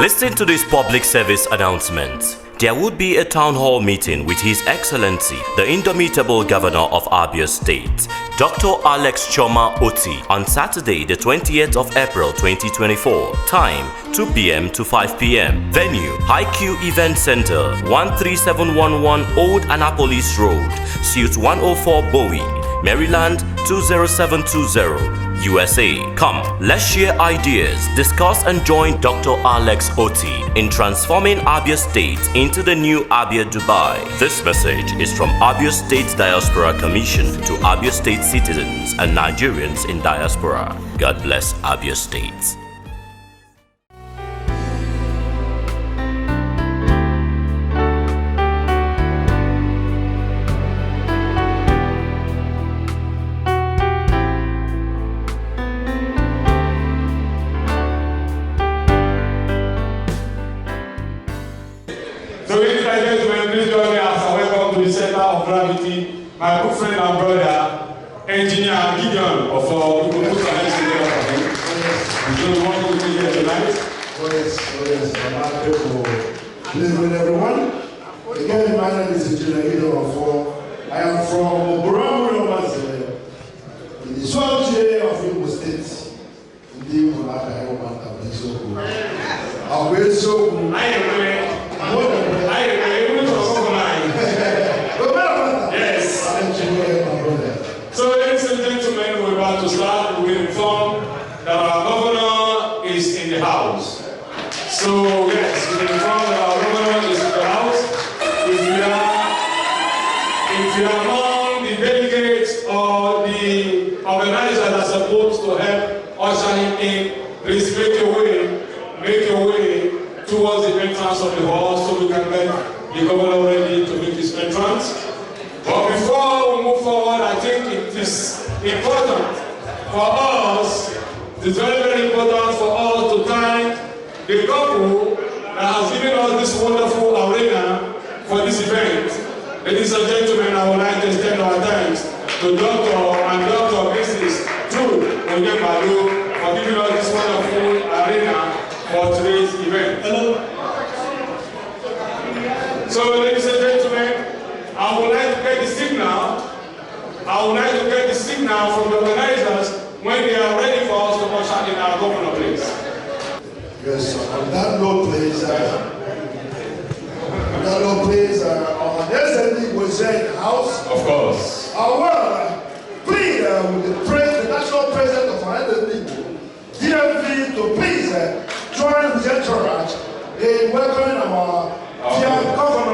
Listen to this public service announcement. There would be a town hall meeting with His Excellency, the Indomitable Governor of Abia State, Dr. Alex Choma Otti, on Saturday, the 20th of April 2024. Time 2 p.m. to 5 p.m. Venue IQ Event Center, 13711 Old Annapolis Road, Suite 104 Bowie, Maryland 20720. USA. Come, let's share ideas, discuss and join Dr. Alex Otti in transforming Abia State into the new Abia Dubai. This message is from Abia State Diaspora Commission to Abia State citizens and Nigerians in diaspora. God bless Abia State. So ladies and gentlemen, please join me as I welcome to the center of gravity my good friend and brother, Engineer Gideon of Good evening, everyone. Again, my name is Engineer Gideon of I am from Buramu, in the Swahili of Imo State. Indeed, I will so Yes. So, ladies and gentlemen, we're about to start. We're informed that our governor is in the house. So, yes, we're informed that our governor is in the house. If you are among the delegates or the organizers that are supposed to help usher him in, please make your way towards the entrance of the hall so we can get the governor ready to make his entrance. But before we move forward, I think it is important for us, it's very, very important for us to thank the couple that has given us this wonderful arena for this event. Ladies and gentlemen, I would like to extend our thanks to Dr. and Dr. Mrs. Drew Onyemalu for giving us this wonderful arena for today's event. Hello. So, ladies and gentlemen, I would like to get the signal. I would like to get the signal from the organizers when they are ready for us to usher in our governor, please. Yes, on that note, please. Our next ending was in the house. Of course. Well, please, with the national president of our people, DMV, to please join with the entourage in welcoming our dear governor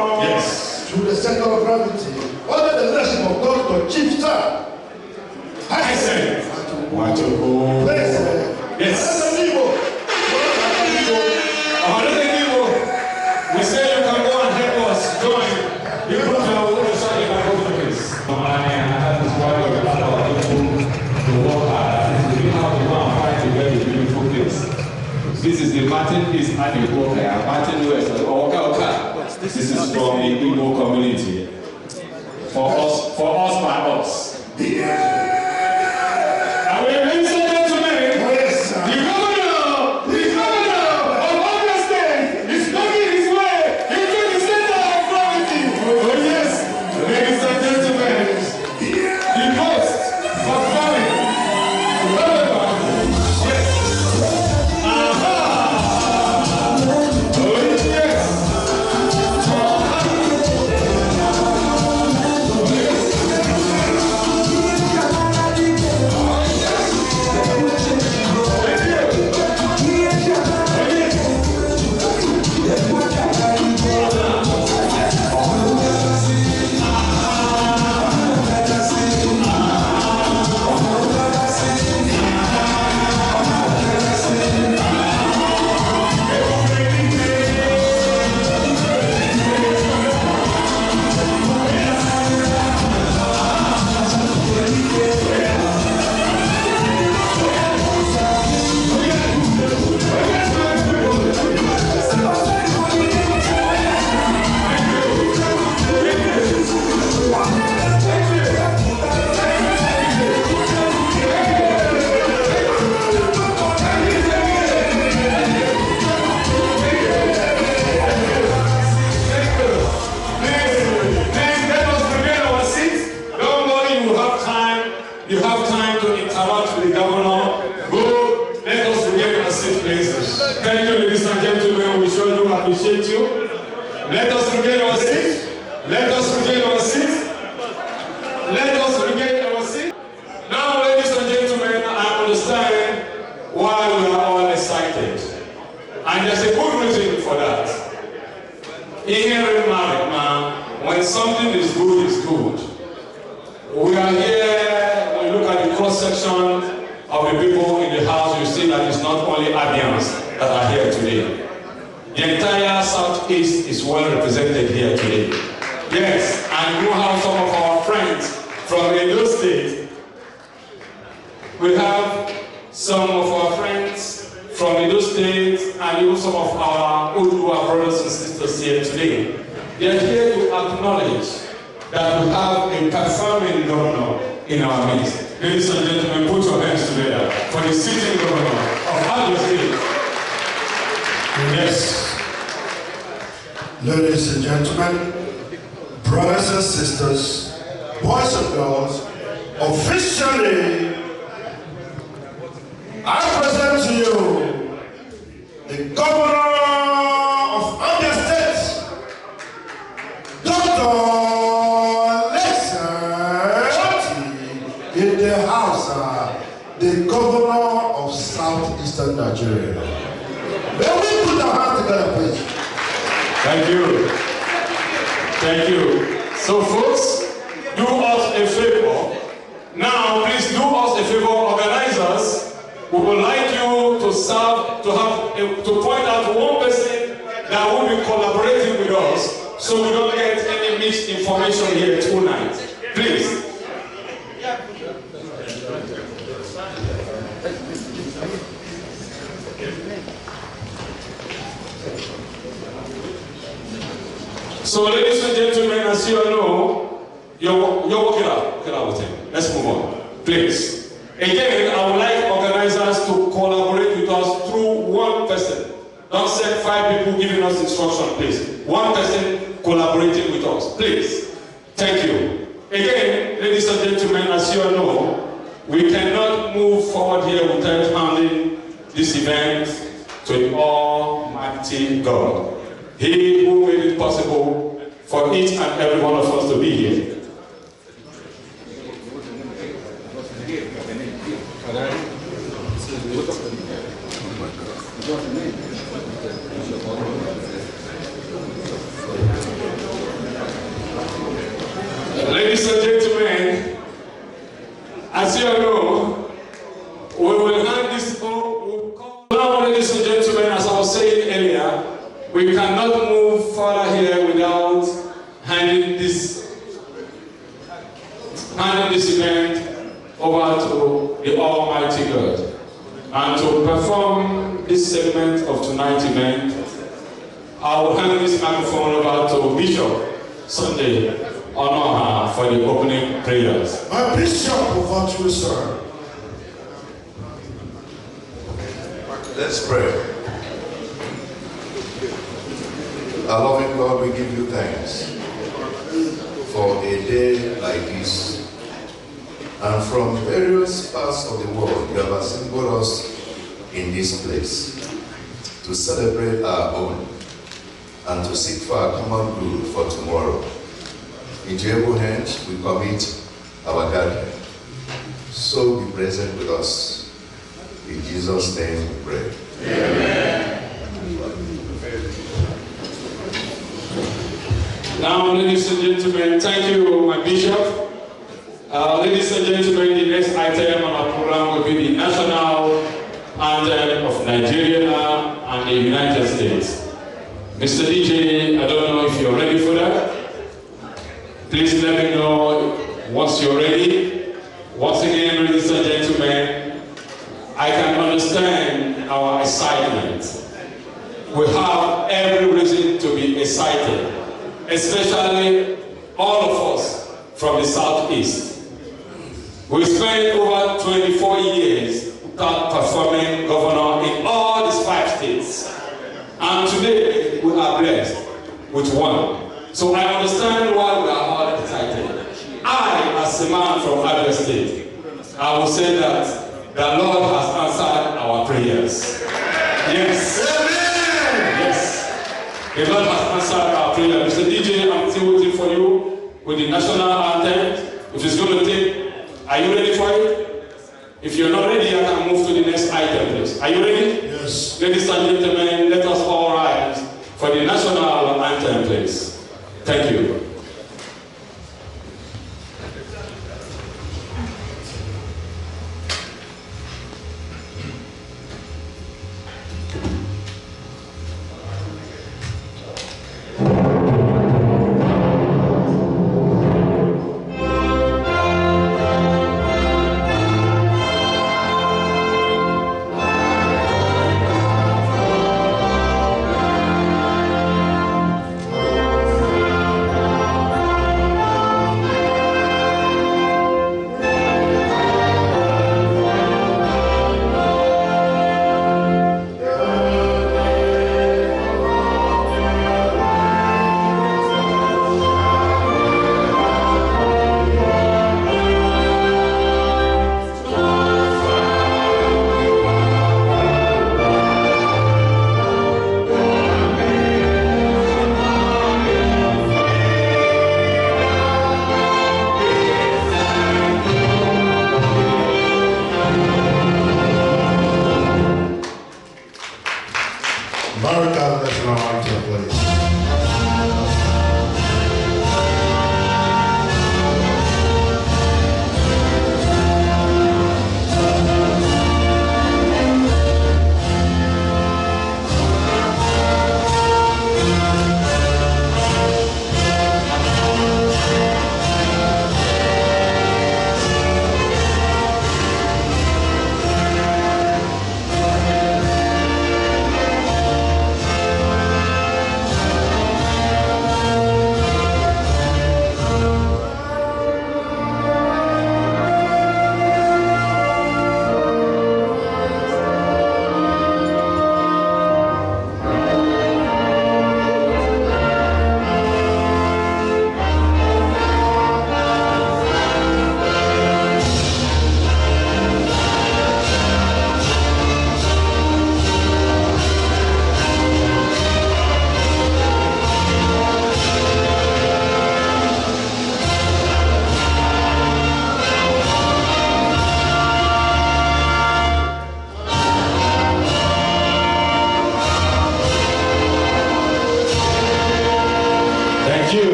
to the center of gravity under the leadership of Dr. Chief Star. I said, Please, yes. We say you can go and help us join the group that will usher in our governor, please. To work hard. We have to go and find a very beautiful place. This is the Martin East Annie Walker, Martin West, Oka. This is from the Igbo community. For us, by us. Yeah! And ladies and gentlemen, the governor of Abia State is making his way into the center of gravity. Oh yes, ladies and gentlemen, the host of family. Yes. appreciate you. Let us regain our seats. Let us regain our seats. Let us regain our seats. Now, ladies and gentlemen, I understand why we are all excited. And there's a good reason for that. Inherent marriage, man, when something is good, it's good. We are here, when you look at the cross-section of the people in the house, you see that it's not only Abians that are here today. The entire Southeast is well represented here today. Yes, and you have some of our friends from Edo State. We have some of our friends from Edo State and even some of our Udua brothers and sisters here today. They are here to acknowledge that we have a performing governor in our midst. Ladies and gentlemen, put your hands together for the sitting governor of Abia State. Yes. Ladies and gentlemen, brothers and sisters, boys and girls, officially, I present to you the governor of Abia State, Dr. Otti, in the house, the governor of Southeastern Nigeria. May we put our hands together, please? Thank you. Thank you. So folks, do us a favor. Now, please do us a favor, organizers. We would like you to serve, to point out one person that will be collaborating with us so we don't get any misinformation here tonight. Please. So, ladies and gentlemen, as you all know, you're working out with him. Let's move on, please. Again, I would like organizers to collaborate with us through one person. Don't send 5 people giving us instruction, please. One person collaborating with us, please. Thank you. Again, ladies and gentlemen, as you all know, we cannot move forward here without handing this event to the Almighty God. He who made it possible for each and every one of us to be here. Ladies and gentlemen, as you all know, we will hand this over. Now, ladies and gentlemen, as I was saying earlier, we cannot move further here without handing this event over to the Almighty God. And to perform this segment of tonight's event, I will hand this microphone over to Bishop Sunday Onoha for the opening prayers. My bishop, over to you, sir. Let's pray. Our loving God, we give you thanks for a day like this. And from various parts of the world, you have assembled us in this place to celebrate our own and to seek for our common good for tomorrow. Into your able hands, we commit our gathering. So be present with us. In Jesus' name we pray. Amen. Now, ladies and gentlemen, thank you, my bishop. Ladies and gentlemen, the next item on our program will be the national anthem of Nigeria and the United States. Mr. DJ, I don't know if you're ready for that. Please let me know once you're ready. Once again, ladies and gentlemen, I can understand our excitement. We have every reason to be excited, especially all of us from the Southeast. We spent over 24 years performing governor in all these 5 states. And today, we are blessed with one. So I understand why we are all excited. I, as a man from Abia State, I will say that the Lord has answered our prayers. Yes. Amen. Yes. The Lord has answered our prayer. Mr. DJ, I'm still waiting for you with the national anthem. If it's going to take, are you ready for it? If you're not ready, I can move to the next item, please. Are you ready? Yes. Ladies and gentlemen, let us all rise for the national anthem, please. Thank you.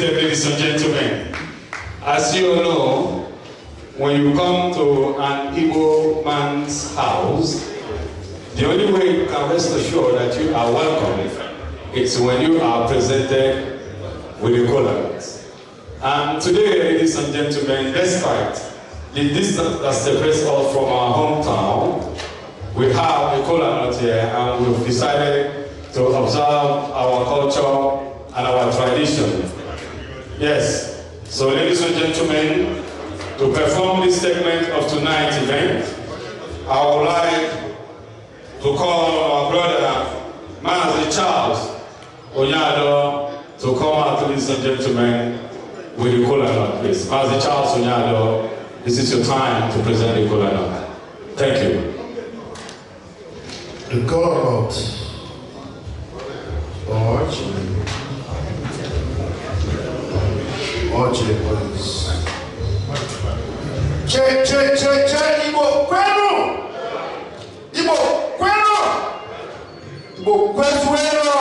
Ladies and gentlemen, as you all know, when you come to an Igbo man's house, the only way you can rest assured that you are welcome is when you are presented with a coconut. And today, ladies and gentlemen, despite the distance that separates us from our hometown, we have a coconut here, and we've decided to observe our culture and our tradition. Yes, so ladies and gentlemen, to perform this segment of tonight's event, I would like to call our brother, Master Charles Onyado, to come out, ladies and gentlemen, with the coconut, please. Master Charles Onyado, this is your time to present the coconut. Thank you. The coconut. Otti, please. Che, Igbo, kwenu! Igbo, kwenu! Igbo, kwenu!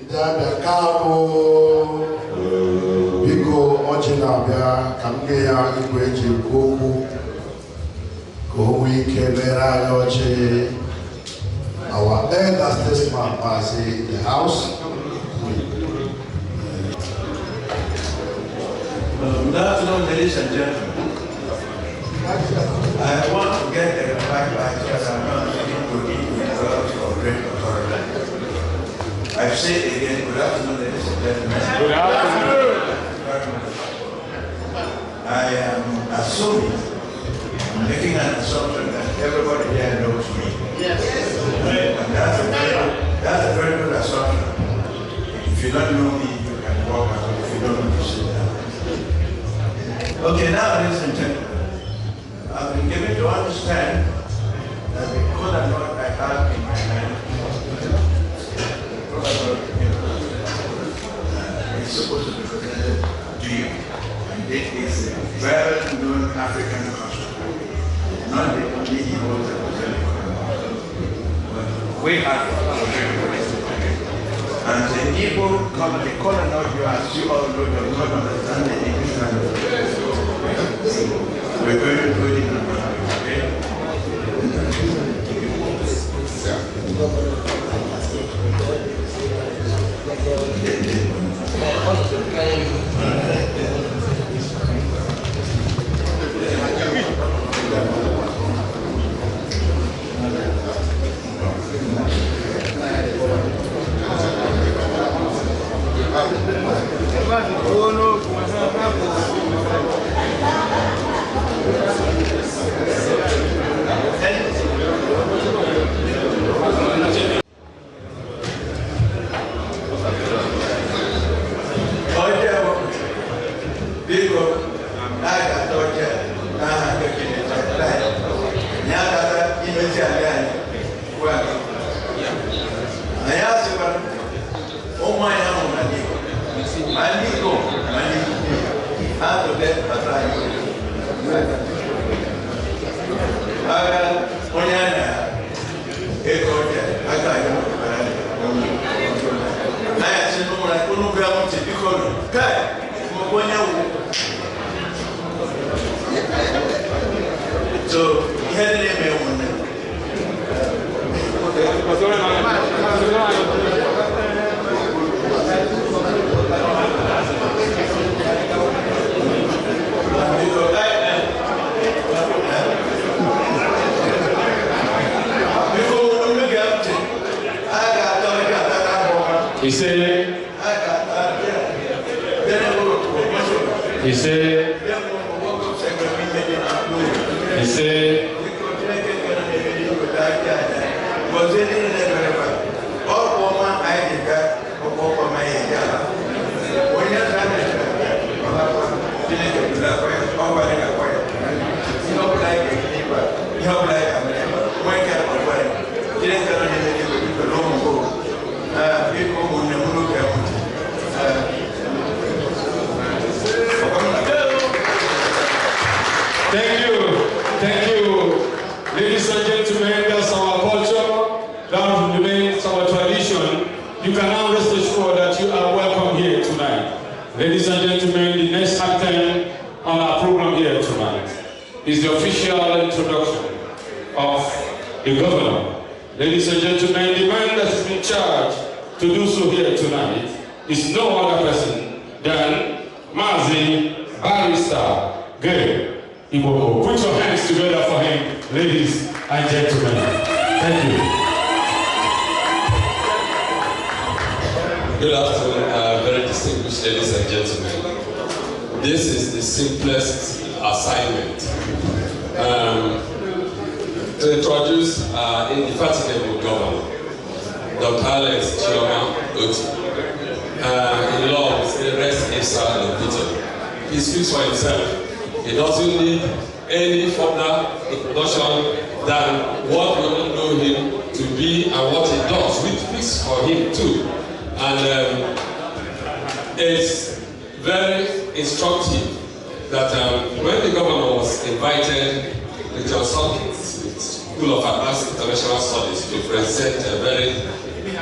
Idabia kabo. Biko, Otti na-abịa ka m nye ya igwe eji ekwu okwu. Ka o nwee ike mere anyị Otti. Our elder statesman was in the house. Good afternoon, ladies and gentlemen. I want to get the fact right because I'm not looking to give results for great authority. I say again, good afternoon, ladies and gentlemen. Good afternoon. I am assuming, I'm making an assumption that everybody here knows me. Yes. And that's a very good assumption. If you don't know me, you can walk out. If you don't know me, sit down. Okay, now, ladies and gentlemen, I've been given to understand that the code and what I have in my hand And the Igbo colonel, as you all know, you understand the English language. We're going to do it in a Ladies and gentlemen, the next anthem on our program here tonight is the official introduction of the governor. Ladies and gentlemen, the man that has been charged to do so here tonight is no other person than Mazi Barrister Gay. Put your hands together for him, ladies and gentlemen. Thank you. Good afternoon, very distinguished ladies and gentlemen. This is the simplest assignment to introduce indefatigable governor, Dr. Alex Otti. In law, we say res ipsa loquitur. He speaks for himself. He doesn't need any further introduction than what we all know him to be and what he does, which speaks for him too. And it's very instructive that when the governor was invited to John Hopkins School of Advanced International Studies to present a very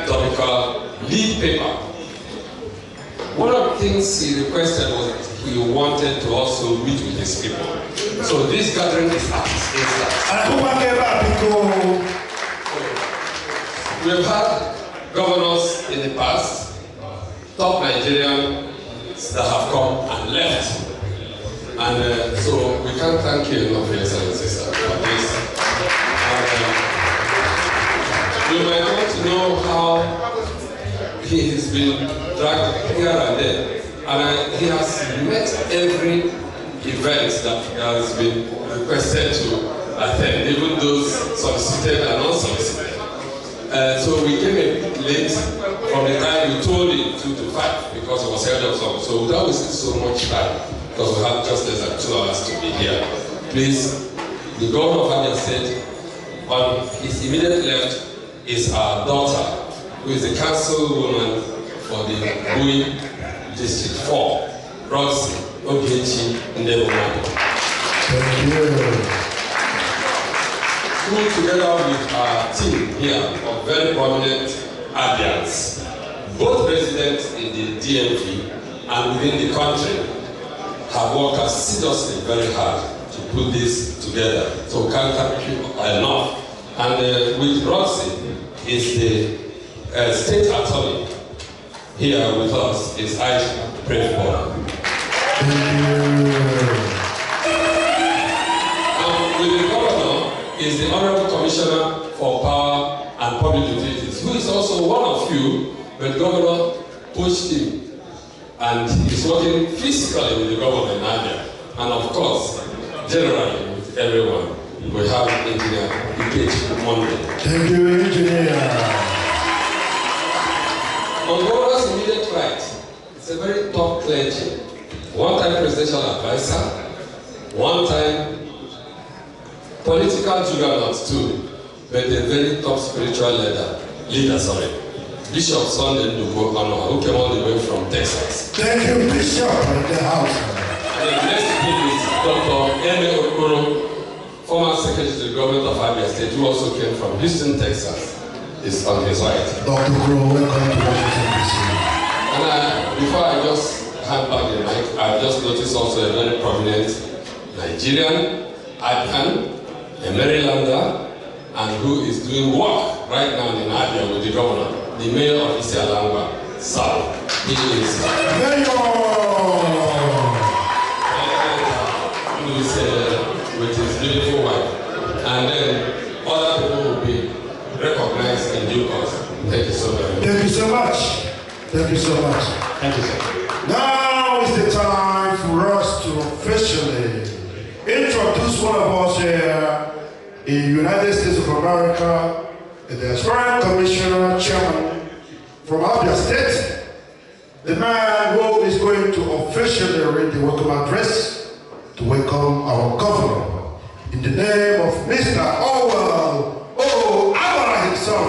topical lead paper, one of the things he requested was that he wanted to also meet with his people. So this gathering is that. We've had governors in the past, top Nigerians that have come and left. And so we can't thank you enough, Your Excellency, sir, for this. And, you might want to know how he has been dragged here and there. And he has met every event that has been requested to attend, even those solicited and unsolicited. So we came a bit late from the time we told him 2 to 5 because it was held up some. So without wasting so much time, because we have just less than 2 hours to be here, please, the governor of Abia State, on his immediate left is our daughter, who is the councilwoman for the Bui District 4, Roxy Ogechi Ndebomado. Thank you. Together with our team here of of very prominent Abians, both residents in the DMV and within the country, have worked assiduously very hard to put this together. So we can't thank you enough. And with Roxy is the state attorney here with us, is Aisha. Pray for her. With the governor is the Honorable Commissioner for Power and Public Utilities, who is also one of you when the governor pushed him. And he's working physically with the governor in Abia. And of course, generally with everyone. We have Engineer Ikechi Monday. Thank you, Engineer. On governor's immediate right, it's a very top clergy. One-time presidential advisor, one-time political juggernaut too, but a very top spiritual leader, Bishop Sunday Ndugo Anoha, who came all the way from Texas. Thank you, Bishop, in the house. And the next speaker is Dr. Eme Okoro, former Secretary to the Government of Abia State, who also came from Houston, Texas, is on his right. Dr. Okoro, welcome to Washington, D.C. And before I just hand back the mic, I've just noticed also a very prominent Nigerian, Abian, a Marylander, and who is doing work right now in Abia with the governor, the mayor of Isialangwa South. He is with his beautiful wife. And then other people will be recognized in due course. Thank you so very much. Thank you so much. Thank you so much. Thank you, sir. Now is the time for us to officially introduce one of us here in the United States of America, the Diaspora Commissioner Chairman from Abia State, the man who is going to officially read the welcome address to welcome our governor in the name of Mr. Owell Amara himself.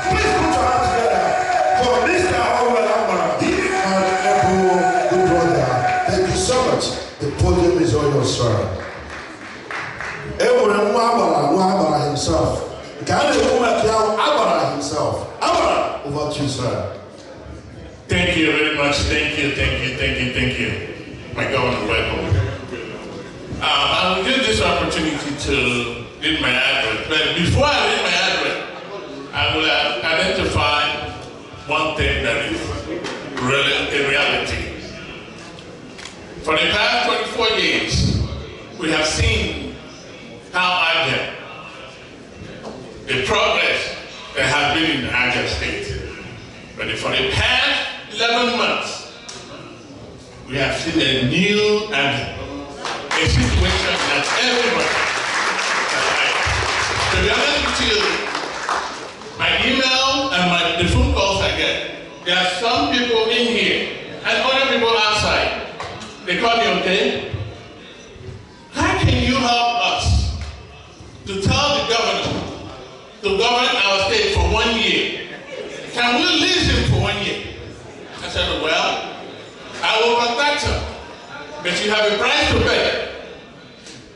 Please put your hands together for Mr. Owell Amara, and good brother. Thank you so much. The podium is all yours, sir. Amara himself. Amara himself. Amara, over to you, sir. Thank you very much. Thank you. My governor, welcome. I will use this opportunity to read my address. But before I read my address, I will identify one thing that is really a reality. For the past 24 years, we have seen how Abia, the progress that has been in the Abia State. But for the past 11 months, we have seen a new and a situation that everybody has. To be honest with you, my email and the phone calls I get, there are some people in here and other people outside. They call me, okay? How can you help us to tell the governor to govern our state for 1 year? Can we listen for 1 year? I said, well, I will contact her, but you have a price to pay.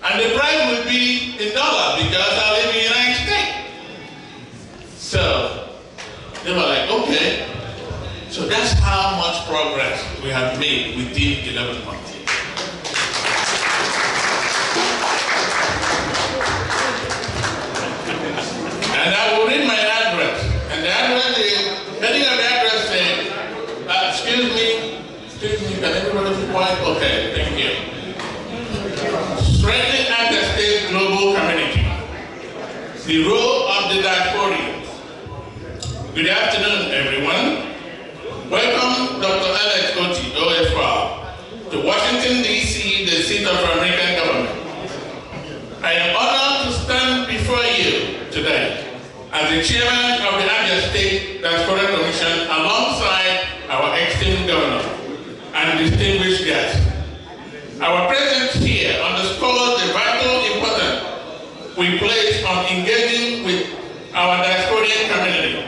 And the price will be in dollar because I live in the United States. So they were like, okay. So that's how much progress we have made within 11 months. And I will read my address. And the address is, heading of the address says, excuse me, can everybody be quiet? Okay, thank you. Strengthening Abia State global community. The role of the diaspora. Good afternoon, everyone. Welcome, Dr. Alex Otti, OFR, to Washington, D.C., the seat of American government. I am honored to stand before you today as the chairman of the Abia State Diaspora Commission alongside our esteemed governor and distinguished guests. Our presence here underscores the vital importance we place on engaging with our diasporian community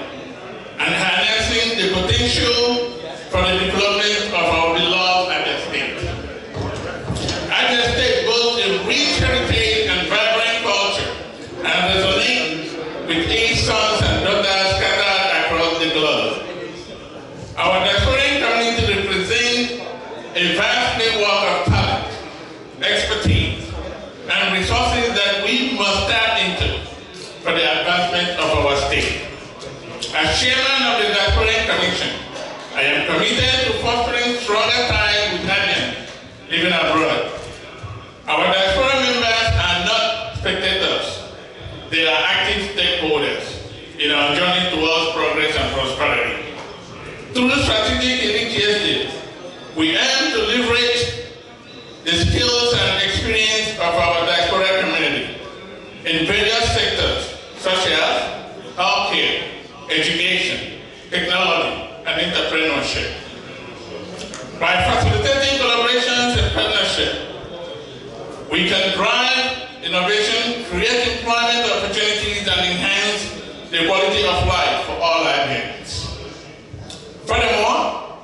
and harnessing the potential for the development of our beloved Abia State. Abia State boasts a rich heritage and vibrant culture and resonates with its sons and daughters scattered because our diasporic community represents a vast network of talent, expertise, and resources that we must tap into for the advancement of our state. As chairman of the Diaspora Commission, I am committed to fostering stronger ties with Ghanaians living abroad. Our diaspora members are not spectators. They are active stakeholders in our journey towards progress and prosperity. Through strategic initiatives, we aim to leverage the skills and experience of our diaspora community in various sectors such as healthcare, education, technology, and entrepreneurship. By facilitating collaborations and partnership, we can drive innovation, create employment opportunities, and enhance the quality of life for all Ghanaians. Furthermore,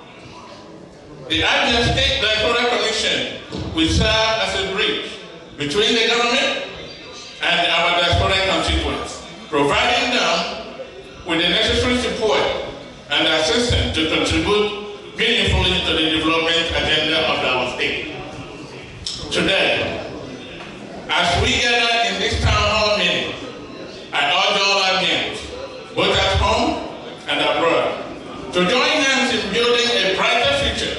the Abia State Diaspora Commission will serve as a bridge between the government and our diaspora constituents, providing them with the necessary support and assistance to contribute meaningfully to the development agenda of our state. Today, as we gather in this town hall meeting, I urge all Ghanaians, both at home and abroad, to join hands in building a brighter future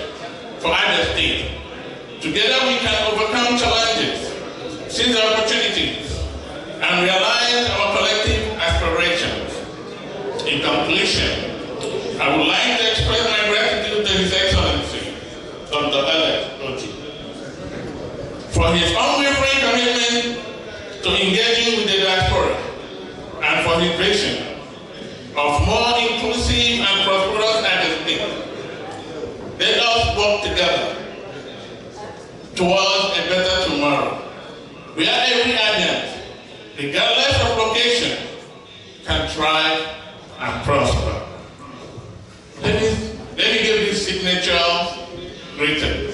for Abia State. Together we can overcome challenges, seize opportunities, and realize our collective aspirations. In conclusion, I would like to express my gratitude to His Excellency, Dr. Otti, for his unwavering commitment to engaging with the diaspora and for his vision of more inclusive and prosperous Abia State. Let us work together towards a better tomorrow, where every Ghanaian, regardless of location, can thrive and prosper. Let me give this signature written.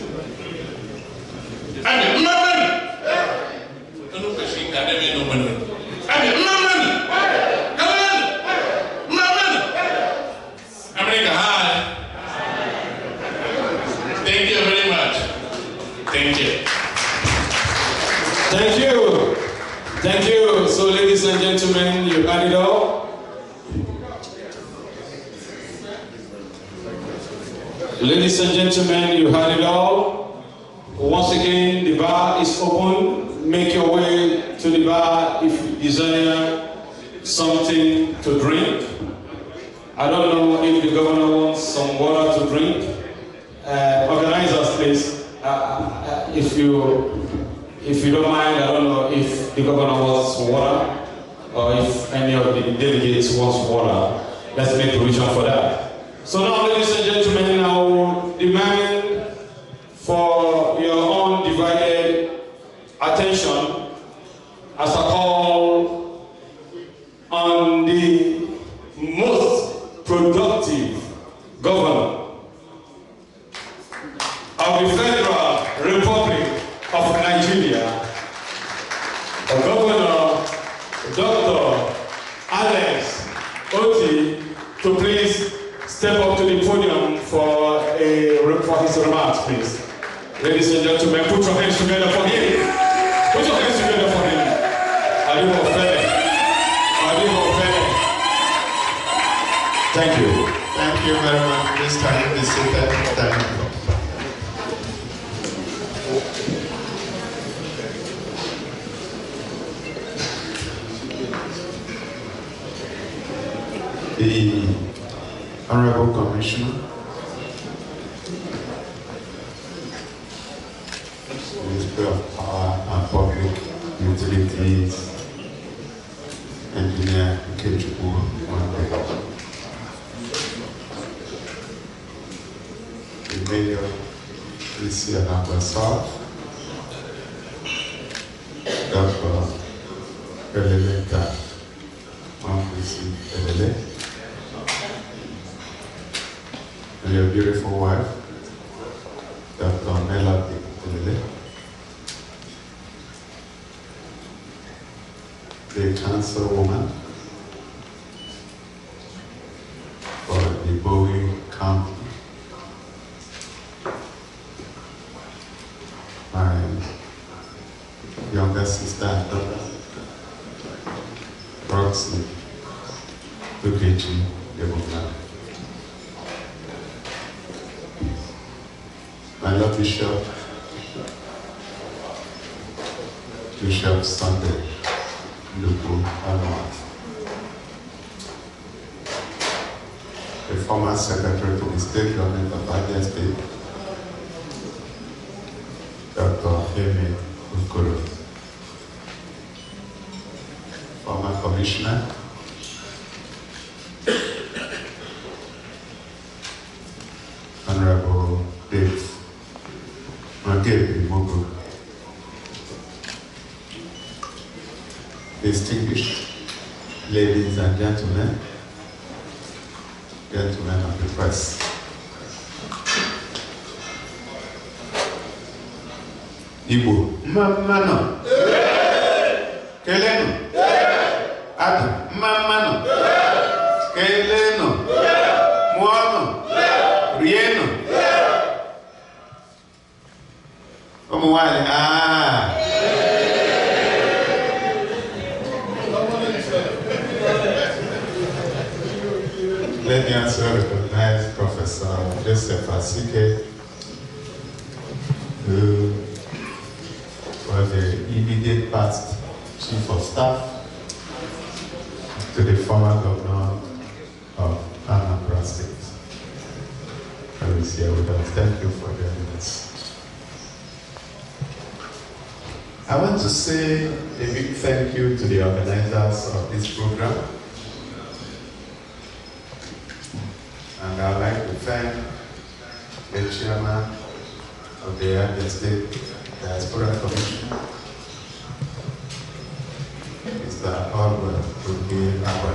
America, hi. Thank you very much. Thank you. Thank you. Thank you. So, ladies and gentlemen, you got it all. Ladies and gentlemen, you heard it all. Once again, the bar is open. Make your way to the bar if you desire something to drink. I don't know if the governor wants some water to drink. Organizers, please. If you don't mind, I don't know if the governor wants water or if any of the delegates wants water. Let's make provision for that. So now, ladies and gentlemen, I will demand for your own divided attention as I call on the most productive governor of the Federal Republic of Nigeria, Governor Dr. Alex Otti, to please step up to the podium for his remarks, please. Ladies and gentlemen, put your hands together for him. Put your hands together for him. Arrivo Fede. Arrivo Fede. Thank you. Thank you very much. Please can you be seated? Thank you. The Honorable Commissioner, Minister of Power and Public Utilities, Engineer Ikechukwu Wondershare, the Mayor, Isi Anambra South, Dr. Elemenka Mamisi Elele, and your beautiful wife, Dr. Melody Elele, the councilwoman for the my Lord Bishop Sunday Luku Anwat, the former secretary to the state government of Abia State, Dr. Amy Ukuru, former commissioner, Honorable Dave Magebe Mogu, distinguished ladies and gentlemen, gentlemen of the press. Igbo, Mmano, Keleno, Adu, Mmano, Keleno, Muano, Rieno. Como vale? Let me also recognize Professor Joseph Asike, who was the immediate past Chief of Staff to the former Governor of Anambra State. I will see here with us. Thank you for joining us. I want to say a big thank you to the organizers of this program. And I'd like to thank the chairman of the Abia State Diaspora Commission, Mr. Albert Awa.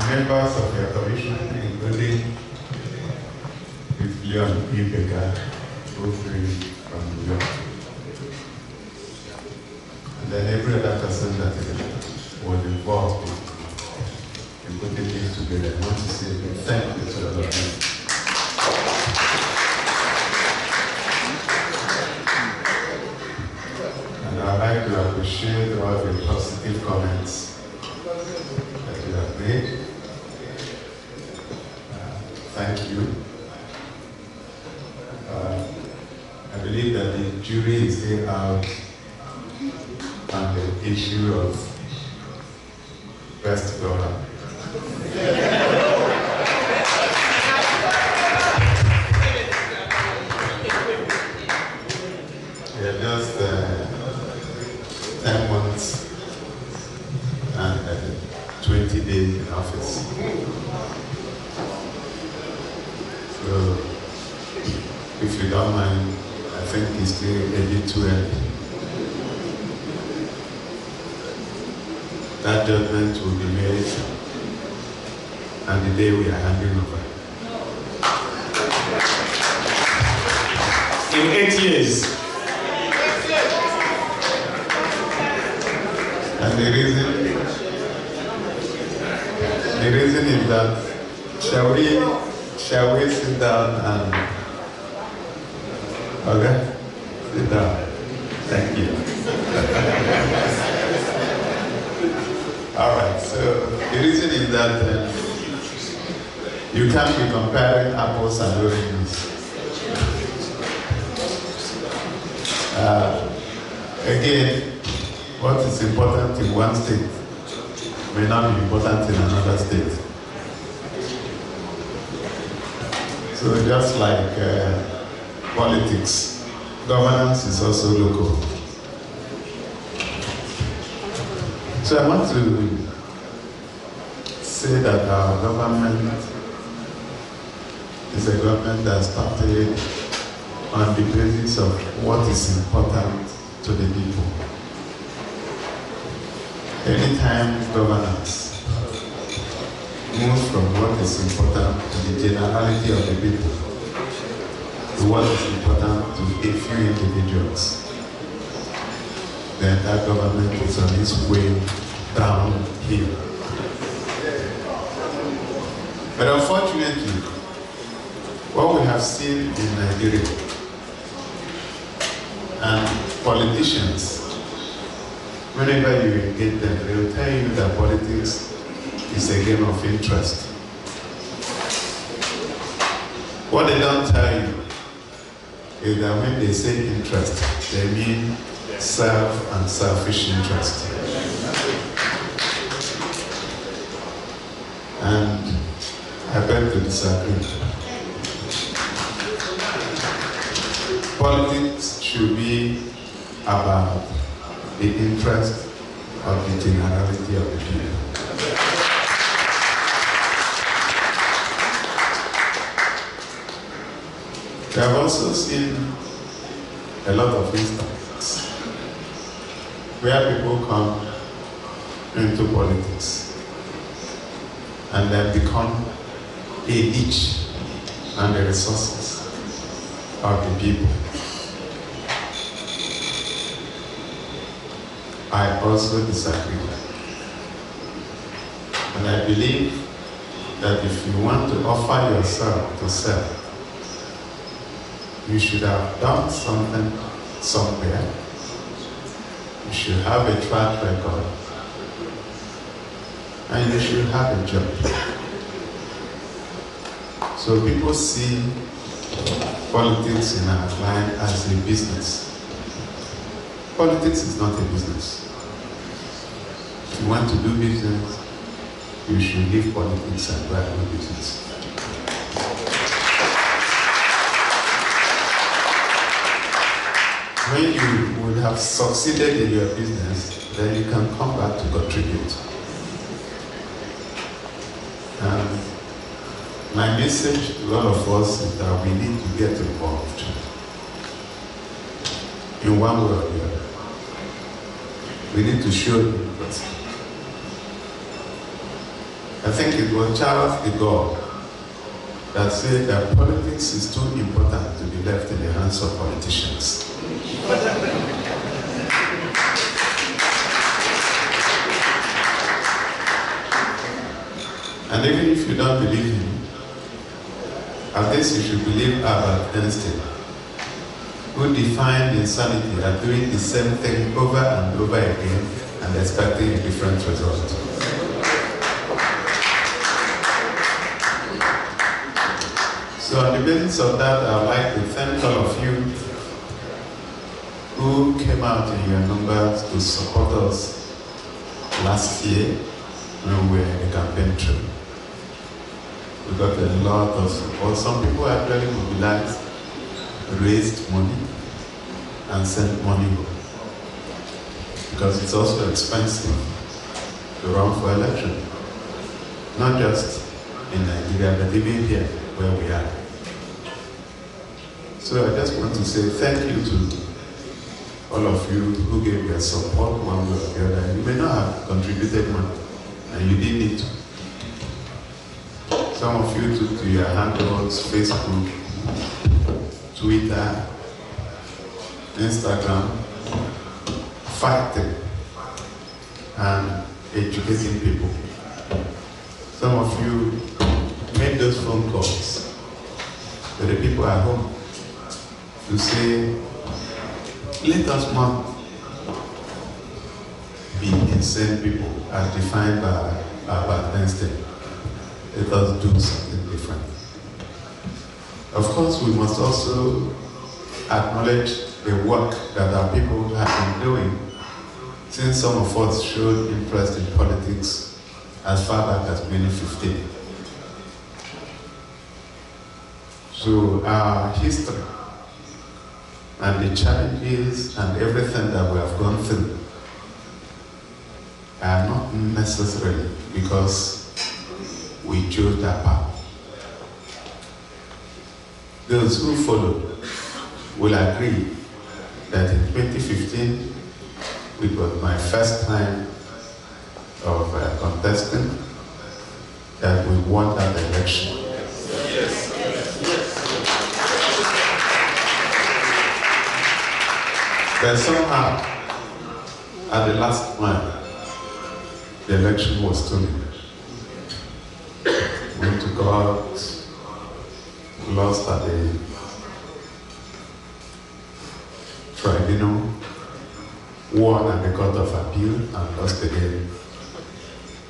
Members of your commission, including Leon Ibeka, both from New York. And then every other person that was involved in putting this together. I want to say thank you to all of you. And I'd like to appreciate all the positive comments that you have made. Thank you. I believe that the jury is still out on the issue of best governor. We are just 10 months and 20 days in office. So, if you don't mind, I think it's still a bit too early. That judgment will be made on the day we are handing over. In 8 years. And the reason is that shall we sit down and okay? Sit down. Thank you. All right, so the reason is that you can't be comparing apples and oranges. Again, what is important in one state may not be important in another state. So just like politics, governance is also local. So I want to say that our government is a government that started on the basis of what is important to the people. Anytime governance moves from what is important to the generality of the people to what is important to a few individuals, then that government is on its way downhill. But unfortunately, what we have seen in Nigeria, and politicians, whenever you engage them, they will tell you that politics is a game of interest. What they don't tell you is that when they say interest, they mean self and selfish interest. And I beg to disagree. Politics should be about the interest of the generality of the people. We have also seen a lot of instances where people come into politics and then become a niche and the resources of the people. I also disagree. And I believe that if you want to offer yourself to serve, you should have done something somewhere. You should have a track record. And you should have a job. So people see politics in our mind as a business. Politics is not a business. If you want to do business, you should leave politics and go and do business. When you would have succeeded in your business, then you can come back to contribute. My message to all of us is that we need to get involved in one way or the other. We need to show interest. I think it was Charles de Gaulle that said that politics is too important to be left in the hands of politicians. And even if you don't believe him, at least you should believe Albert Einstein, who defined insanity as doing the same thing over and over again and expecting a different result. So on the basis of that, I would like to thank all of you who came out in your numbers to support us last year when we were in the campaign trail. We got a lot of support. Some people actually mobilized, raised money, and sent money home. Because it's also expensive to run for election. Not just in Nigeria, but even here where we are. So I just want to say thank you to all of you who gave your support one way or the other. You may not have contributed money, and you didn't need to. Some of you took to your handles, Facebook, Twitter, Instagram, fighting and educating people. Some of you made those phone calls to the people at home to say, let us not be insane people as defined by Albert Einstein. Let us do something different. Of course, we must also acknowledge the work that our people have been doing since some of us showed interest in politics as far back as 2015. So our history and the challenges and everything that we have gone through are not necessarily because we chose that path. Those who follow will agree that in 2015, it was my first time of contesting, that we won that election. Yes. But somehow, at the last one, the election was stolen. Went to court, lost at the tribunal, won at the Court of Appeal, and lost again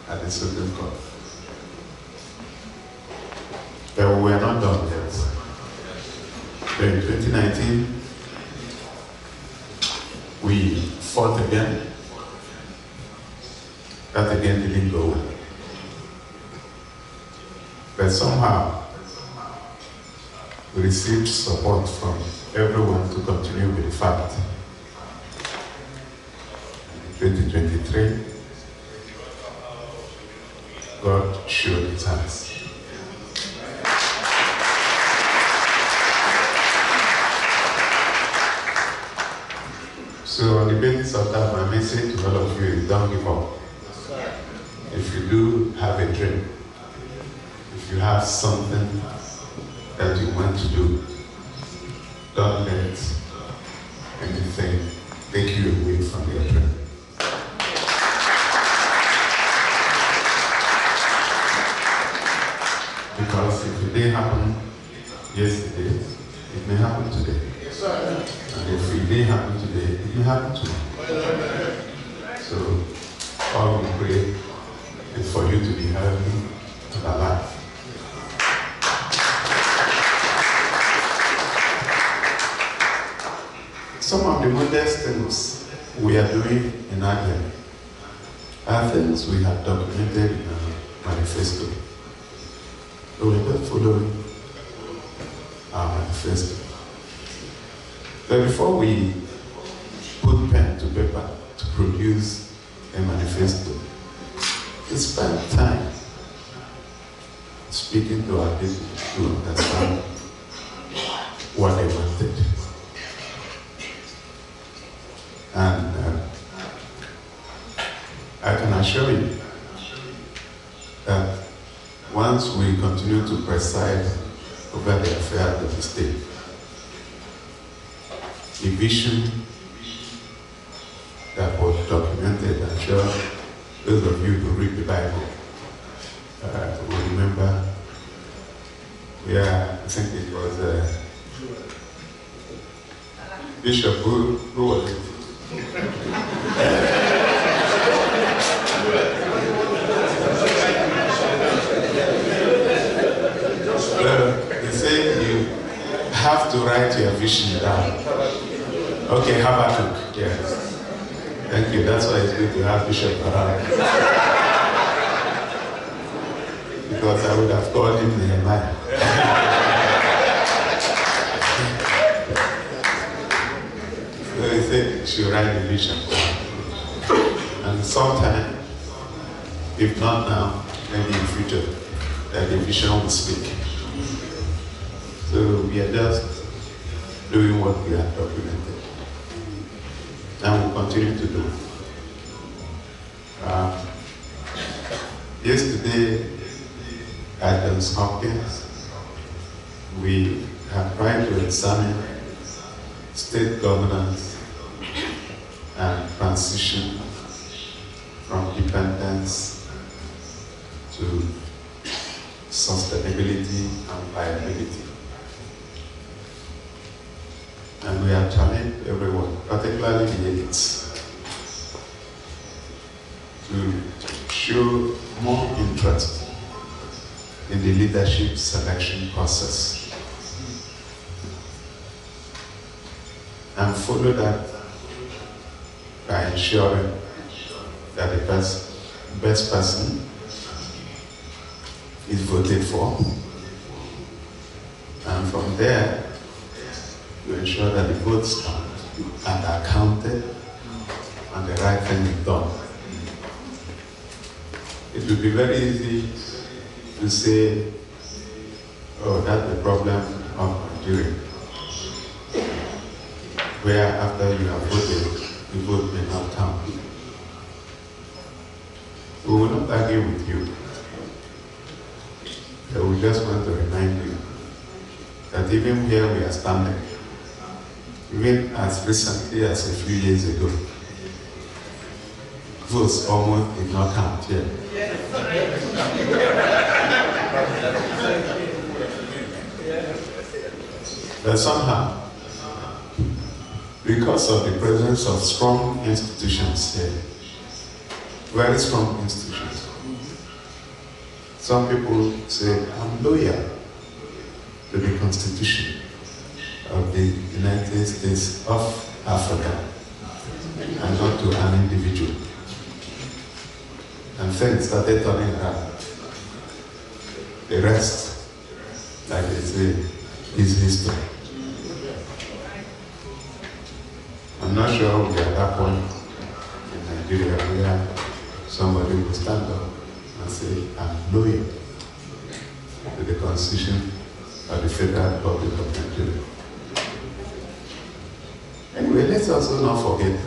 at the Supreme Court. But we are not done yet. But in 2019, we fought again. That again didn't go well. But somehow, we received support from everyone to continue with the fight. In 2023, God showed his hands. So on the basis of that, my message to all of you is don't give up. If you do have a dream, if you have something that you want to do, don't let anything take you away from your dream. Because if it didn't happen yesterday, it may happen today. And if it didn't happen today, it may happen tomorrow. So all we pray is for you to be healthy and alive. Some of the modest things we are doing in Agden are things we have documented in our manifesto. So we are just following our manifesto. But before we put pen to paper to produce a manifesto, we spend time speaking to our people to understand what they wanted. And I can assure you that once we continue to preside over the affairs of the state, the vision that was documented, I'm sure those of you who read the Bible will remember, I think it was Bishop, who was it? He said you have to write your vision down. Okay, Habakkuk, yes. Thank you, that's why it's good to have Bishop around. Because I would have called him Nehemiah. So he said you should write the vision down. And sometime, if not now, maybe in future, that the vision will speak. So we are just doing what we have documented. And we'll continue to do. Yesterday at Johns Hopkins, we have tried to examine state governance and transition from dependence to sustainability and viability. And we have challenged everyone, particularly the elites, to show more interest in the leadership selection process and follow that by ensuring that the best person is voted for, and from there to ensure that the votes count and are counted and the right thing is done. It would be very easy to say, oh, that's the problem of Nigeria, where after you have voted, the vote may not count. We will not argue with you. But we just want to remind you that even where we are standing, even as recently as a few years ago, votes almost did not count yet. But somehow, because of the presence of strong institutions here, very strong institutions, Some people say, I'm loyal to the Constitution of the United States of Africa and not to an individual. And things started turning around. The rest, like they say, is history. I'm not sure we're at that point in Nigeria where somebody will stand up and say, I'm loyal to the Constitution of the Federal Republic of Nigeria. Anyway, let's also not forget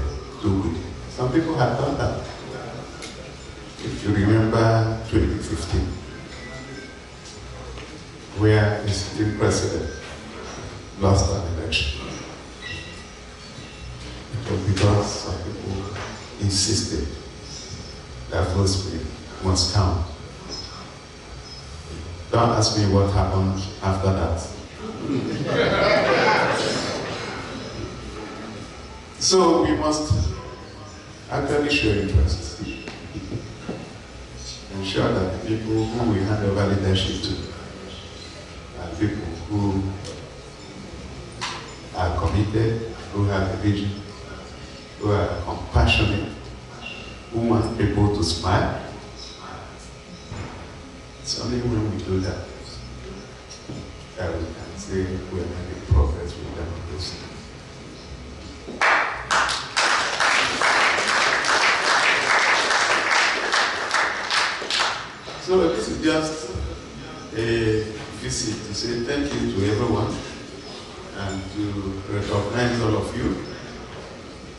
too good. Some people have done that. If you remember 2015, where the sitting president lost an election. It was because some people insisted that votes must count. Don't ask me what happened after that. So we must actually show interest. Ensure that the people who we hand over leadership to are people who are committed, who have a vision, who are compassionate, who want people to smile. It's only when we do that that we can say we're making progress with democracy. So this is just a visit to say thank you to everyone and to recognize all of you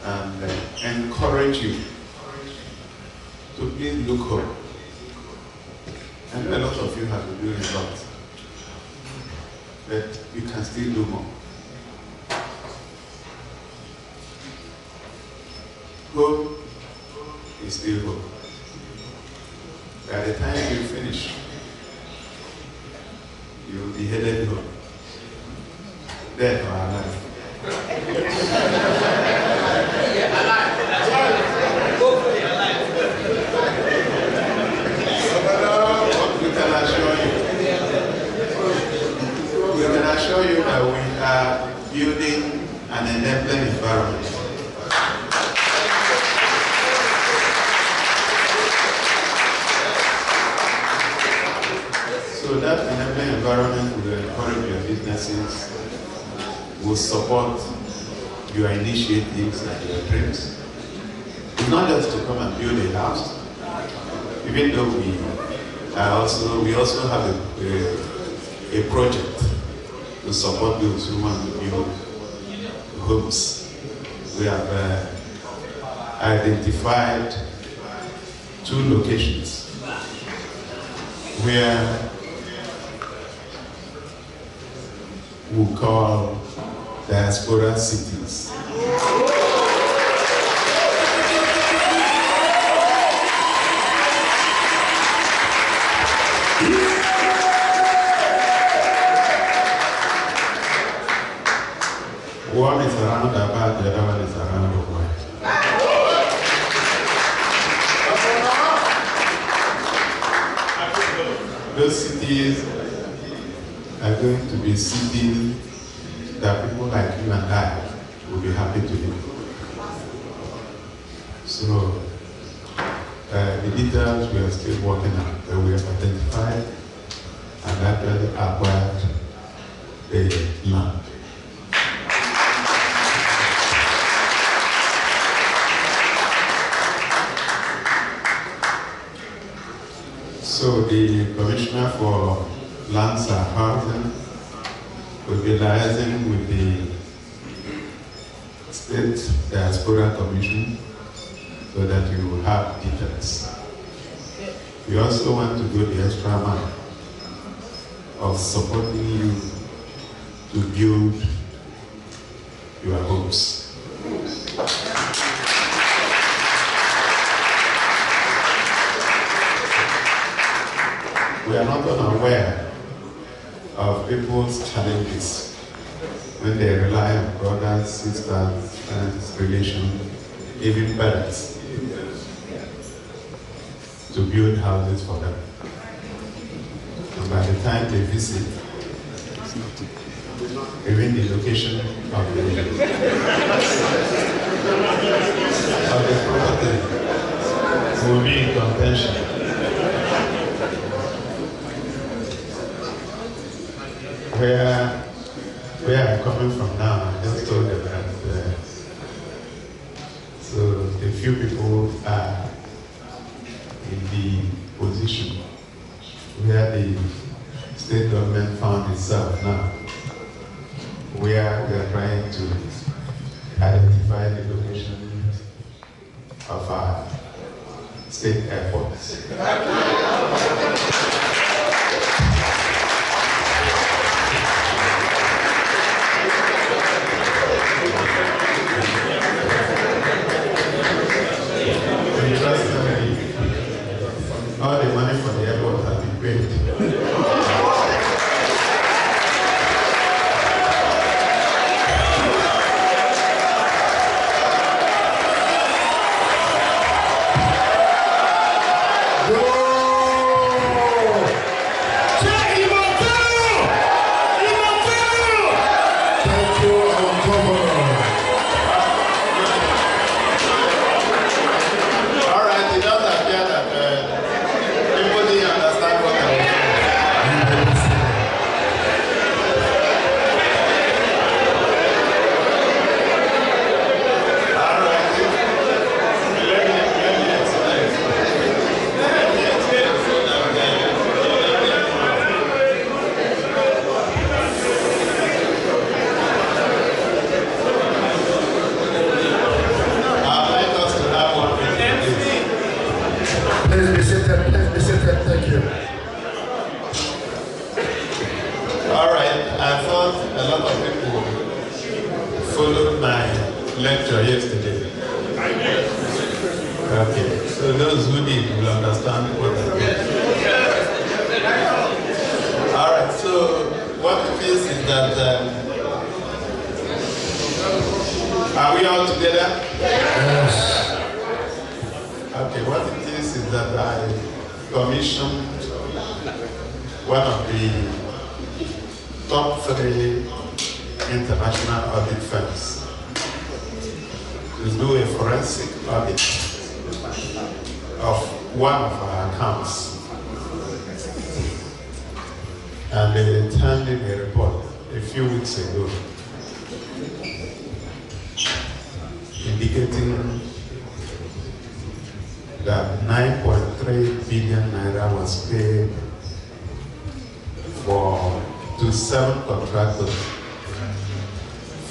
and encourage you to please look up. I know a lot of you have been doing a lot, but you can still do more. Hope is still hope. By the time you finish, you will be headed home. Dead or alive. We can assure you that we are building an enabling environment. So that enabling environment will encourage your businesses, will support your initiatives and your dreams. It's not just to come and build a house, even though we also have a project to support those who want to build homes. We have identified 2 locations where we call Diaspora cities. One is around about, the other one is around the world. Those cities are going to be cities that people like you and I will be happy to live. So the details we are still working on, that we have identified and actually acquired the land. So the Commissioner for Lands and Housing will be liaising with the State Diaspora Commission so that you will have details. We also want to go the extra mile of supporting you to build your homes. We are not unaware of people's challenges when they rely on brothers, sisters, friends, relations, even parents to build houses for them. by the time they visit, even the location of the property will be in contention. Where I'm coming from now, I just told them that so a few people are in the position where the state government found itself now, where we are trying to identify the location of our state airports. All the money for the airport has been paid. That 9.3 billion naira was paid to 7 contractors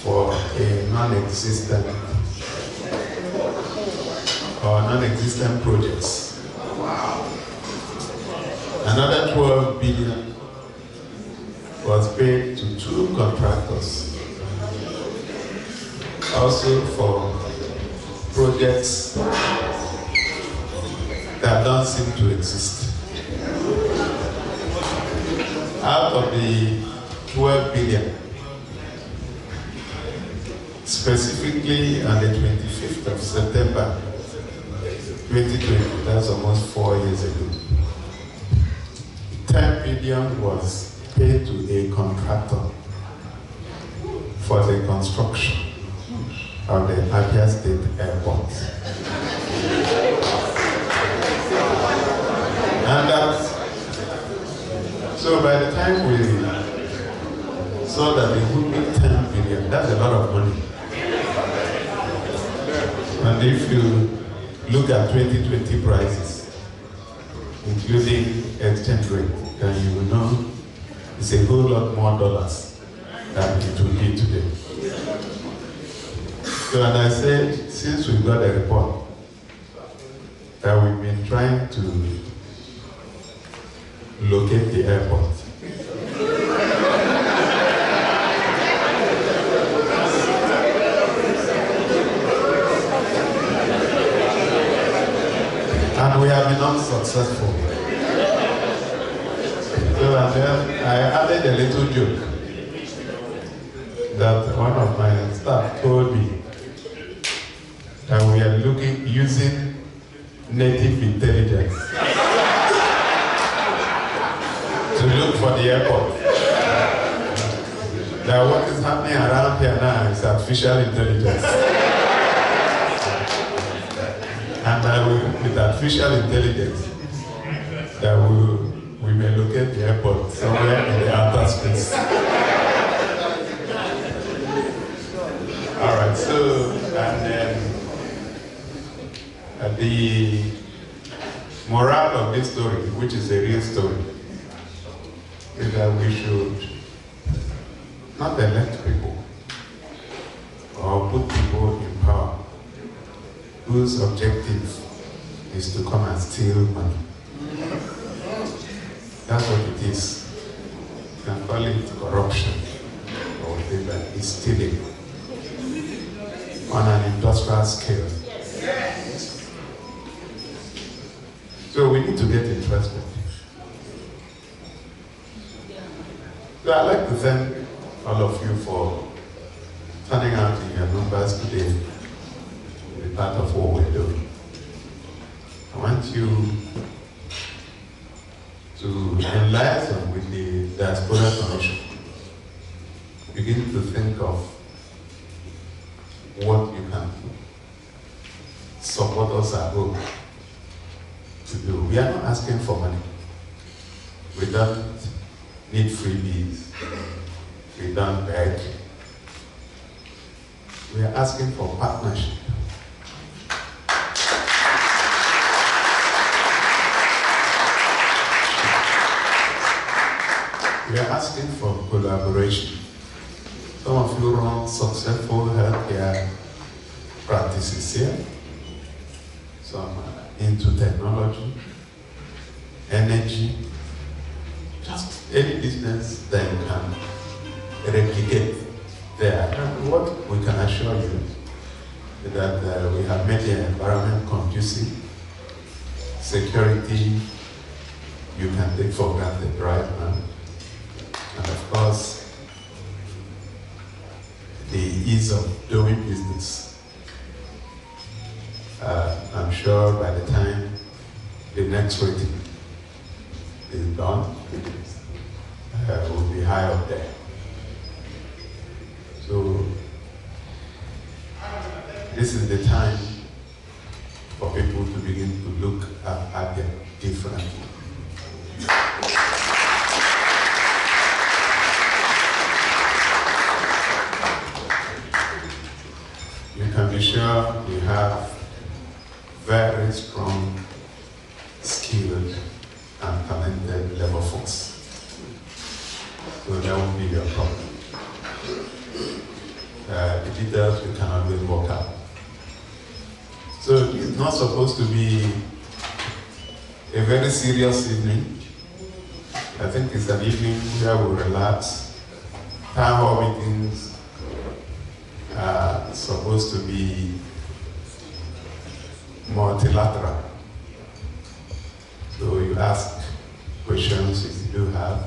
for a non-existent projects. Another 12 billion was paid to 2 contractors, also for projects that don't seem to exist. Out of the 12 billion, specifically on the 25th of September 2020, that's almost 4 years ago, 10 billion was paid to a contractor for the construction of the Abia State Airport. And so by the time we saw that it would be 10 billion, that's a lot of money. And if you look at 2020 prices, including exchange rate, then you will know it's a whole lot more dollars than it will be today. So as I said, since we got a report that we've been trying to locate the airport. And we have been unsuccessful. So and then I added a little joke that one of my staff told me that we are using native intelligence to look for the airport. That what is happening around here now is artificial intelligence. And with artificial intelligence, that we may locate the airport somewhere in the outer space. All right, so, and then the moral of this story, which is a real story, is that we should not elect people or put people in power whose objective is to come and steal money. That's what it is. You can call it corruption or whatever. It's stealing on an industrial scale. So we need to get interested. So I'd like to thank all of you for turning out in your numbers today to be part of what we're doing. I want you to enlighten with the Diaspora Commission. Begin to think of what you can support us at home to do. We are not asking for money. We don't need freebies. We don't beg. We are asking for partnership. We are asking for collaboration. Some of you run successful healthcare practices here. Some are into technology, energy, just any business that you can replicate there. And what we can assure you is that we have made the environment conducive, security you can take for granted right now. And of course, the ease of doing business. I'm sure by the time the next rating is done, we'll be high up there. So, this is the time for people to begin to look at Abia differently. You can be sure you have very strong, skilled, and talented labor force. So that won't be your problem. The details we can always work out. So it's not supposed to be a very serious evening. I think it's an evening where we relax. Town hall meetings are supposed to be multilateral. So you ask questions if you do have.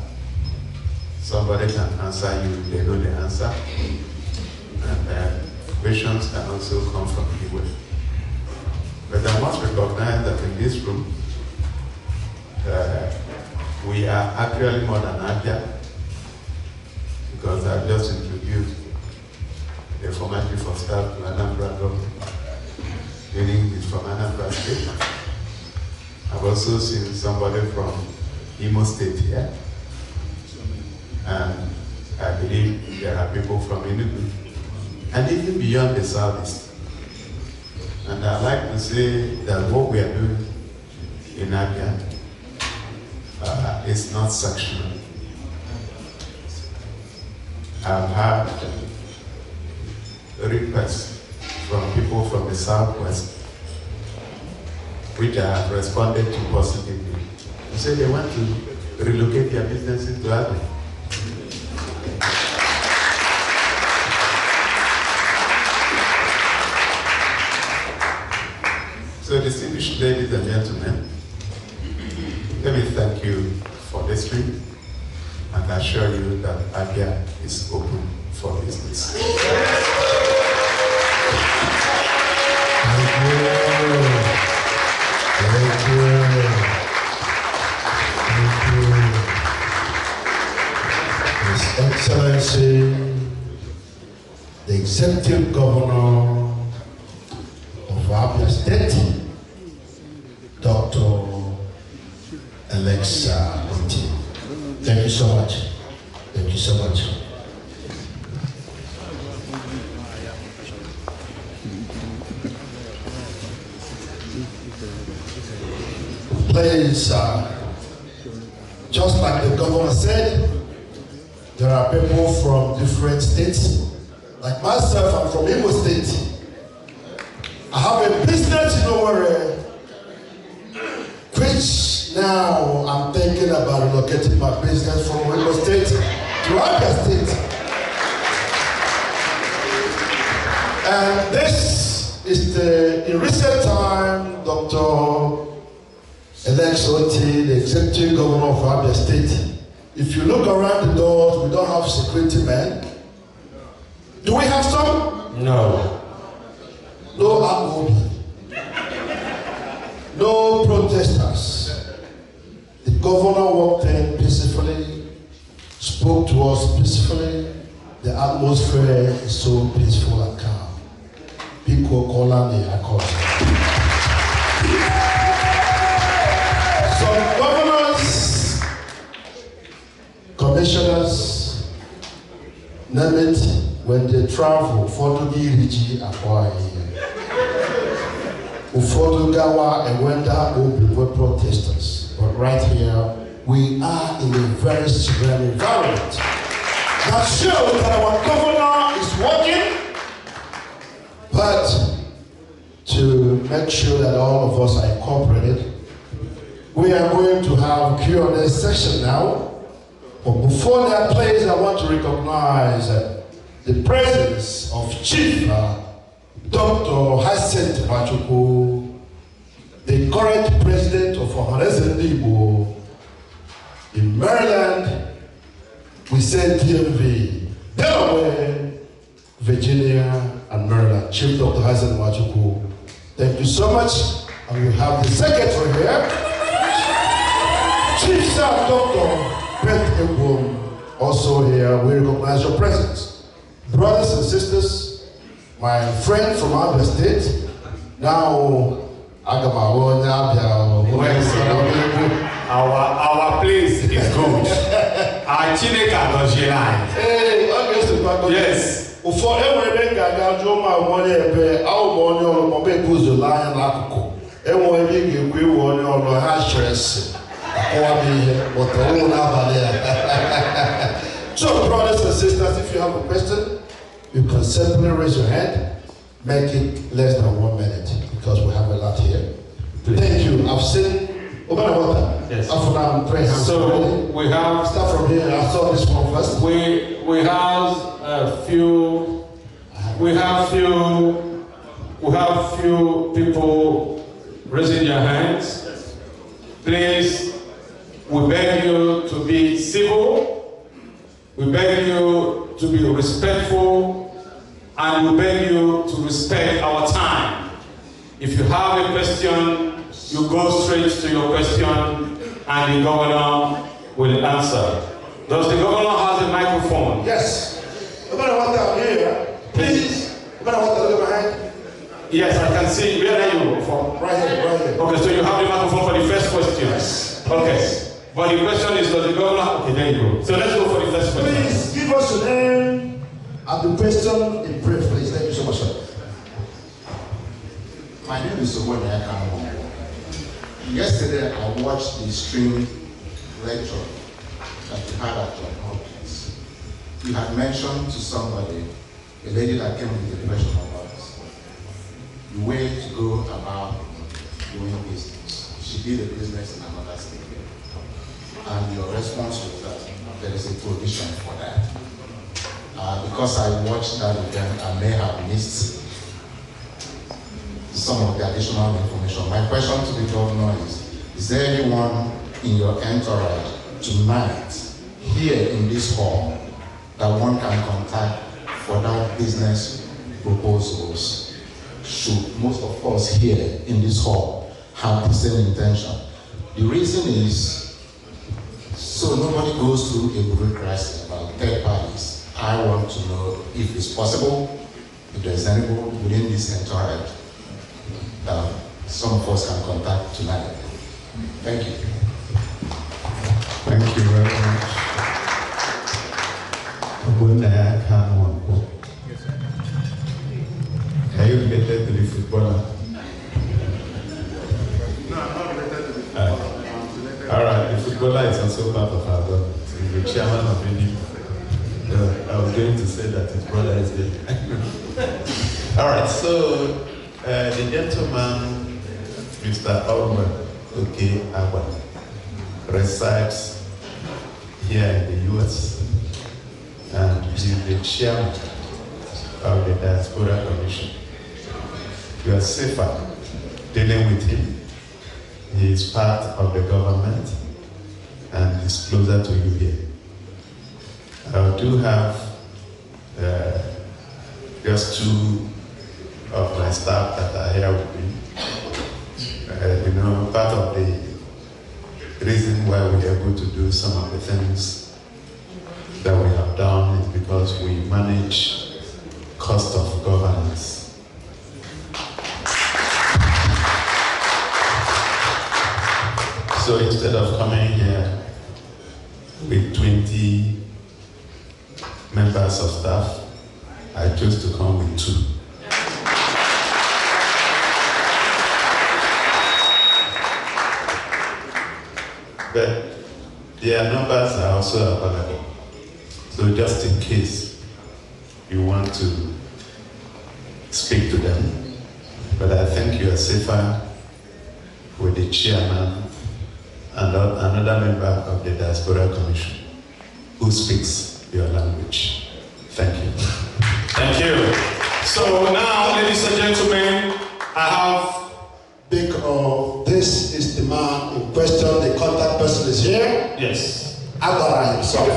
Somebody can answer you if they know the answer. And questions can also come from anywhere. But I must recognize that in this room, we are actually more than Abia, because I've just introduced the former chief of staff to Anambra government, meaning he's from Anambra State. I've also seen somebody from Imo State here, and I believe there are people from Enugu, and even beyond the southeast. And I'd like to say that what we are doing in Abia is not sectional. I've had requests from people from the southwest, which I have responded to positively. They say they want to relocate their businesses to Abia. So, distinguished ladies and gentlemen, let me thank you for listening and assure you that Abia is open for business. Thank you. Executive Governor of Abia State, Dr. Otti. Thank you so much. Thank you so much. Please, just like the governor said, there are people from different states. Like myself, I'm from Imo State. I have a business in Owerri, which now I'm thinking about relocating my business from Imo State to Abia State. And this is in recent time, Dr. Otti, the executive governor of Abia State. If you look around the doors, we don't have security men. Do we have some? No. No armed, no protesters. The governor walked in peacefully, spoke to us peacefully. The atmosphere is so peaceful and calm. People call on me, I call some governors, commissioners, name it, when they travel, for the Rigi Akwa, Ufodu Gawa and Wenda were protesters. But right here, we are in a very serene environment. That shows that our governor is working, but to make sure that all of us are incorporated, we are going to have a Q&A session now. But before that, please, I want to recognize the presence of Chief Dr. Hassan Machuku, the current president of Ohanese Igbo in Maryland. We say DMV, Delaware, Virginia, and Maryland. Chief Dr. Hassan Machuku, thank you so much. And we have the secretary here, Chief Staff Dr. Beth Ebom, also here. We recognize your presence. Brothers and sisters, my friend from Abia State, now Our place is good. Our Chineka does line. Yes. For every Gaga, Joma, one year, our money on Mobile Booz, the lion, Akko, and one year, we won on the hashress. So, brothers and sisters, if you have a question, you can simply raise your hand. Make it less than 1 minute because we have a lot here. Please. Thank you. I've seen yes. So we have start from here. I saw this one first. We have few people raising their hands. Please, we beg you to be civil. We beg you to be respectful. And we beg you to respect our time. If you have a question, you go straight to your question and the governor will answer. Does the governor have a microphone? Yes. Governor, what down here? Please. Governor, what down behind? Yes, I can see. Where are you from? Right here, right here. Okay, so you have the microphone for the first question. Yes. Okay. But the question is, does the governor? Okay, there you go. So let's go for the first question. Please give us your name and the question in brief, please. Thank you so much, sir. My name is Wondershare Filmora. Yesterday, I watched the stream lecture that you had at John Hopkins. You had mentioned to somebody, a lady that came with the question about the way to go about doing business. She did a business in another state. And your response was that there is a provision for that. Because I watched that event, I may have missed some of the additional information. My question to the governor is there anyone in your entourage tonight, here in this hall, that one can contact for that business proposals? Should most of us here in this hall have the same intention? The reason is, so nobody goes through a bureaucracy about third parties. I want to know if it's possible if there's anyone within this entourage that some of us can contact tonight. Thank you. Thank you very much. Are you related to the footballer? No, I'm not related to the footballer. All right, the footballer is also part of our government. He's the chairman of the I was going to say that his brother is there. All right, so the gentleman, Mr. Alman Agba, resides here in the US, and he's the chairman of the Diaspora Commission. You are safer dealing with him. He is part of the government and is closer to you here. I do have just two of my staff that are here with me. Part of the reason why we are able to do some of the things that we have done is because we manage cost of governance. So instead of coming here with 20 members of staff, I chose to come with 2. But their numbers are also available. So just in case you want to speak to them, but I think you are safer with the chairman and another member of the Diaspora Commission who speaks your language. Thank you. Thank you. So now, ladies and gentlemen, I have... This is the man in question, the contact person is here. Yes. Agbara himself.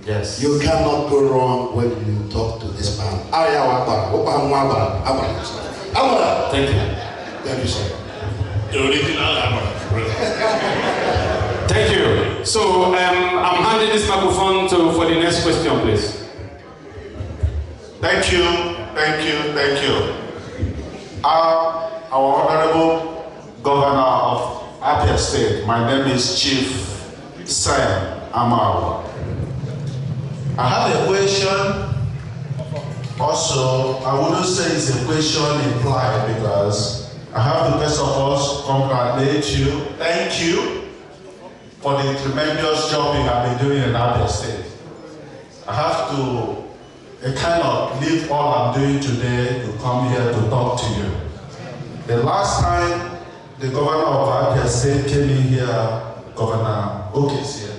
Yes. You cannot go wrong when you talk to this man. Agbara himself. Agbara. Thank you. Thank you, sir. The original Agbara. Thank you. So I'm handing this microphone for the next question, please. Thank you. Our Honorable Governor of Abia State, my name is Chief Sam Amawa. I have a question. Also, I wouldn't say it's a question implied because I have to first of all congratulate you. Thank you for the tremendous job you have been doing in Abia State. I have to kind of leave all I'm doing today to come here to talk to you. The last time the governor of Abia State came in here, Governor Oki's here,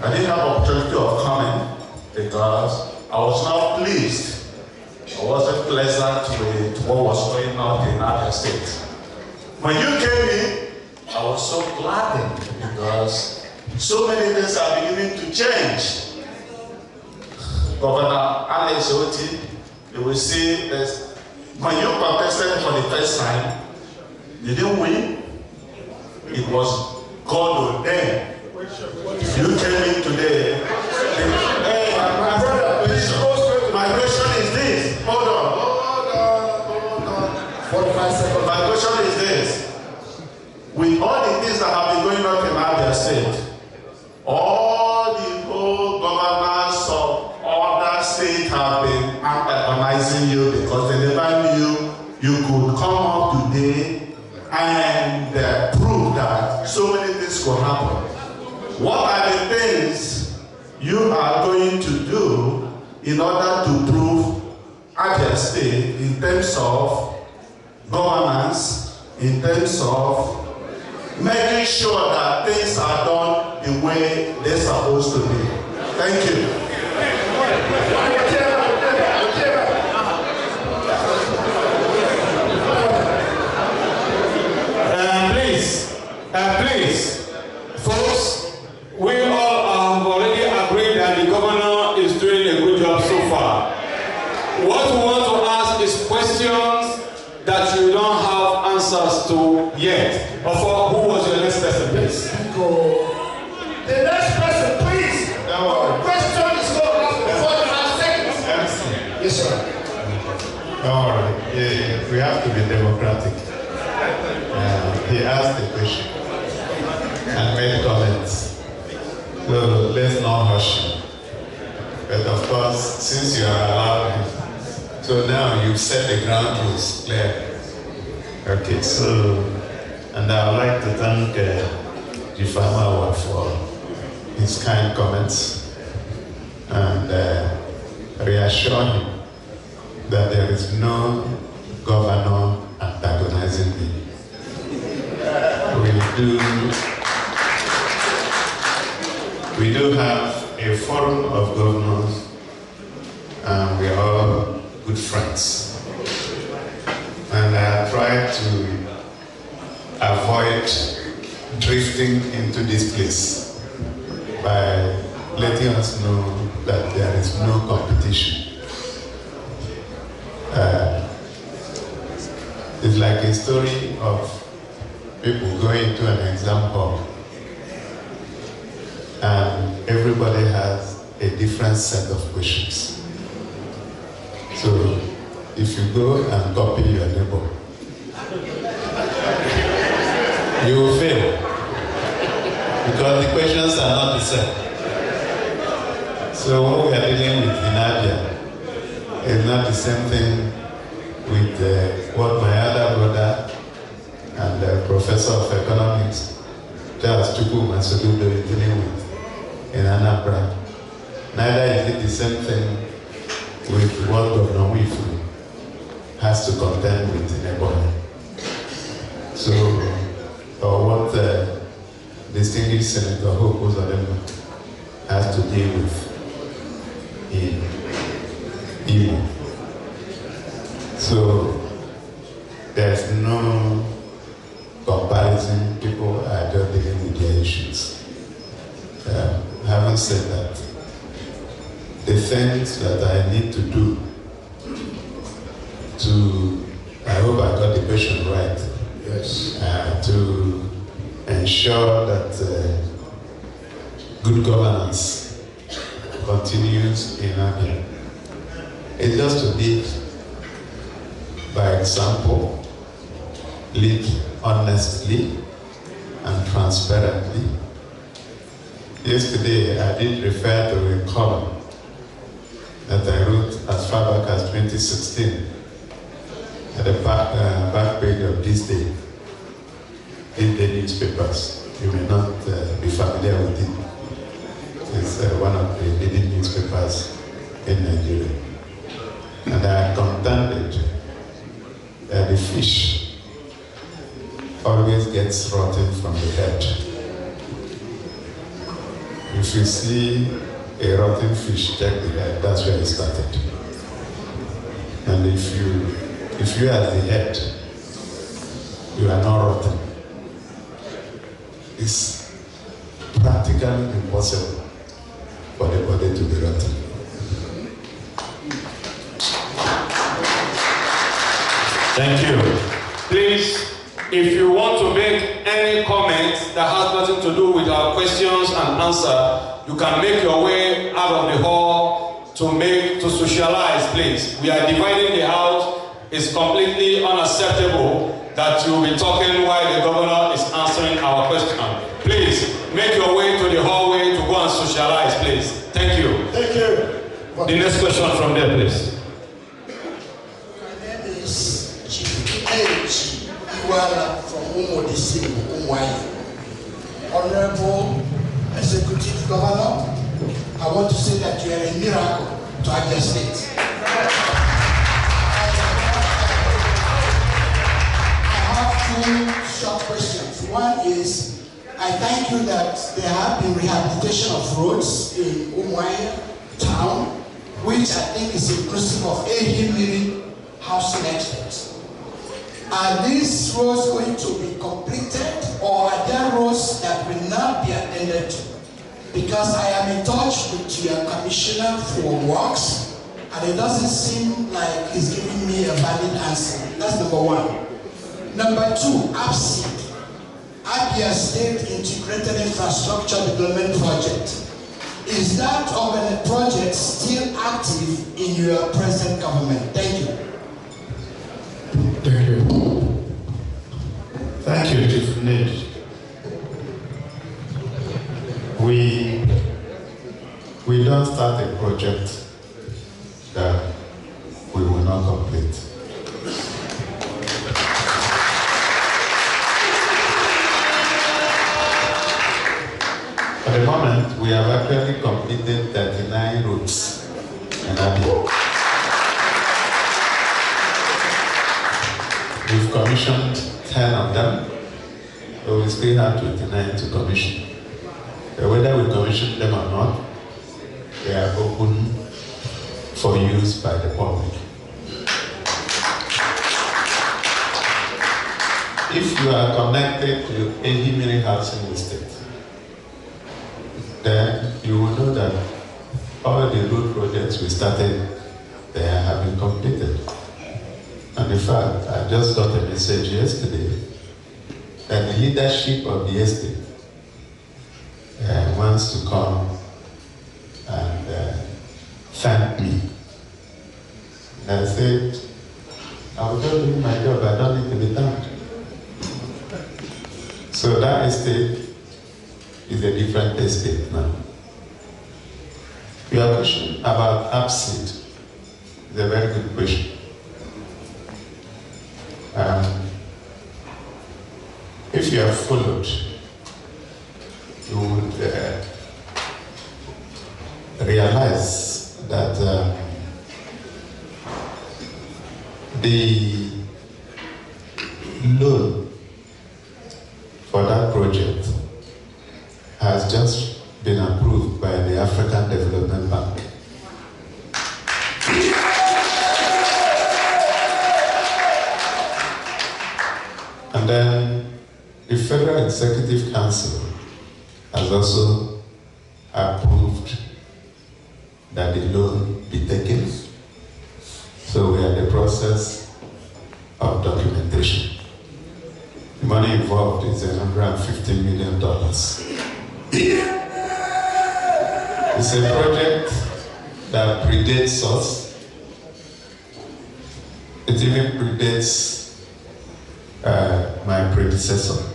I didn't have opportunity of coming because I was not pleased. I wasn't pleasant with what was going on in Abia State. When you came in, I was so gladdened because so many things are beginning to change. Governor Alex Otti, you will see this. When you contested for the first time, you didn't win. It was God ordained. You came in today. Hey, my brother, please go straight to my question is this. Hold on. 45 seconds. My question is this. With all the things that have been going on in Abia State, all the whole governors of other states have been antagonizing you because they never knew you could come up today and prove that so many things could happen. What are the things you are going to do in order to prove Abia State in terms of governance, in terms of making sure that things are done the way they're supposed to be? Thank you. Please, folks, we all have already agreed that the governor is doing a good job so far. What we want to ask is questions that you don't have answers to yet. Who was your next person, please? The next person, please. The question is going to last for 45 seconds. Yes, sir. All right, we have to be democratic. He asked a question and made comments. So let's not hush him. But of course, since you are allowed him, so now you've set the ground rules clear. Okay, so, and I would like to thank Jifamawa for his kind comments and reassure him that there is no governor antagonizing me. We do have a forum of governors, and we are all good friends. And I try to avoid drifting into this place by letting us know that there is no competition. It's like a story of people going to an exam hall and everybody has a different set of questions. So if you go and copy your neighbor, you will fail because the questions are not the same. So what we are dealing with in Abia is not the same thing with what my other brother and the professor of economics, Charles Chukwu Masodudo, is dealing with in Anambra. Neither is it the same thing with what Governor Wifu has to contend with in Ebonyi. So, or what distinguished Senator Hope Uzodinma has to deal with in Imo. So, there's no comparison. People are just dealing with their issues. Having said that, the things that I need to do to, I hope I got the question right, yes, to ensure that good governance continues in Abia. It's just to lead by example, lead honestly and transparently. Yesterday, I did refer to a column that I wrote as far back as 2016 at the back page of this day. In the newspapers. You may not be familiar with it. It's one of the leading newspapers in Nigeria. And I contended that the fish always gets rotten from the head. If you see a rotten fish, check the head, that's where it started. And if you are the head, you are not rotten. It's practically impossible for the body to be rotten. Thank you. Please, if you want to make any comment that has nothing to do with our questions and answer, you can make your way out of the hall to socialize, please. We are dividing the house. It's completely unacceptable that you will be talking while the governor is answering our question. Please, make your way to the hallway to go and socialize, please. Thank you. Thank you. The next question from there, please. My name is Chief H. Iwala from Umodisi, Umwai. Honorable Executive Governor, I want to say that you are a miracle to Abia State. I have two short questions. One is, I thank you that there have been rehabilitation of roads in Umwai town, which I think is inclusive of 80 million housing experts. Are these roads going to be completed, or are there roads that will not be attended to? Because I am in touch with your commissioner for works, and it doesn't seem like he's giving me a valid answer. That's number one. Number two, APSID, Abia State Integrated Infrastructure Development Project. Is that project still active in your present government? Thank you. We don't start a project that we will not complete. At the moment, we have actually completed 39 routes in Abia. We've commissioned 10 of them, so we still have 29 to commission. Whether we commission them or not, they are open for use by the public. If you are connected to any mini housing estate, then you will know that all the road projects we started there have been completed. And in fact, I just got a message yesterday that the leadership of the estate wants to come and thank me. And I said, I was just doing my job, I don't need to be thanked. So that estate is a different estate now. Your question about APSID is a very good question. If you have followed, you would realize that the loan for that project has just been approved by the African Development Bank. And then the Federal Executive Council has also approved that the loan be taken. So we are in the process of documentation. The money involved is $150 million. It's a project that predates us. It even predates my predecessor.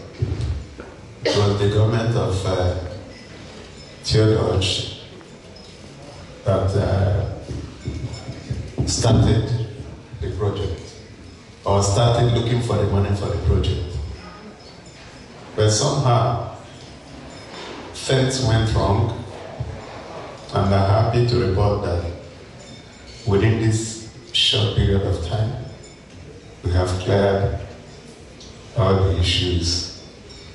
It was the government of Theodore that started the project, or started looking for the money for the project. But somehow, things went wrong, and I'm happy to report that within this short period of time, we have cleared all the issues,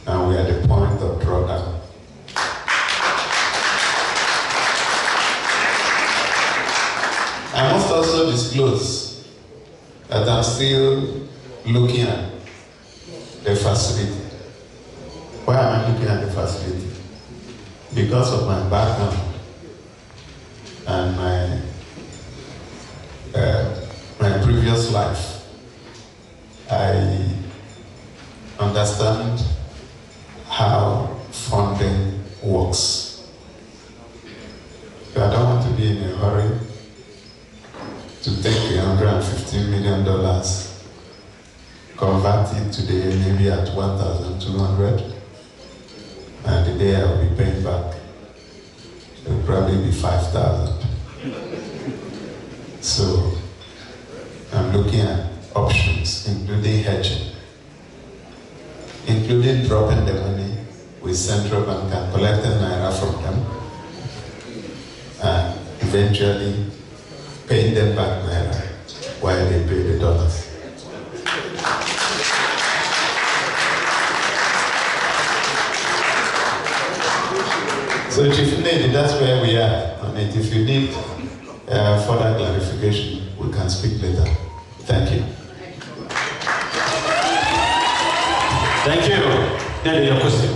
and we are at the point of drawdown. I must also disclose that I'm still looking at the facility. Why am I looking at the facility? Because of my background and my previous life. I understand how funding works. So I don't want to be in a hurry to take the $150 million, convert it today maybe at 1,200, and the day I'll be paying back, it will probably be 5,000. So I'm looking at options, including hedging, including dropping the money with central bank and collecting naira from them, and eventually paying them back naira while they pay the dollars. So Chief Nady, that's where we are. I mean, if you need further clarification, we can speak later. Thank you. Thank you. Nady, your question.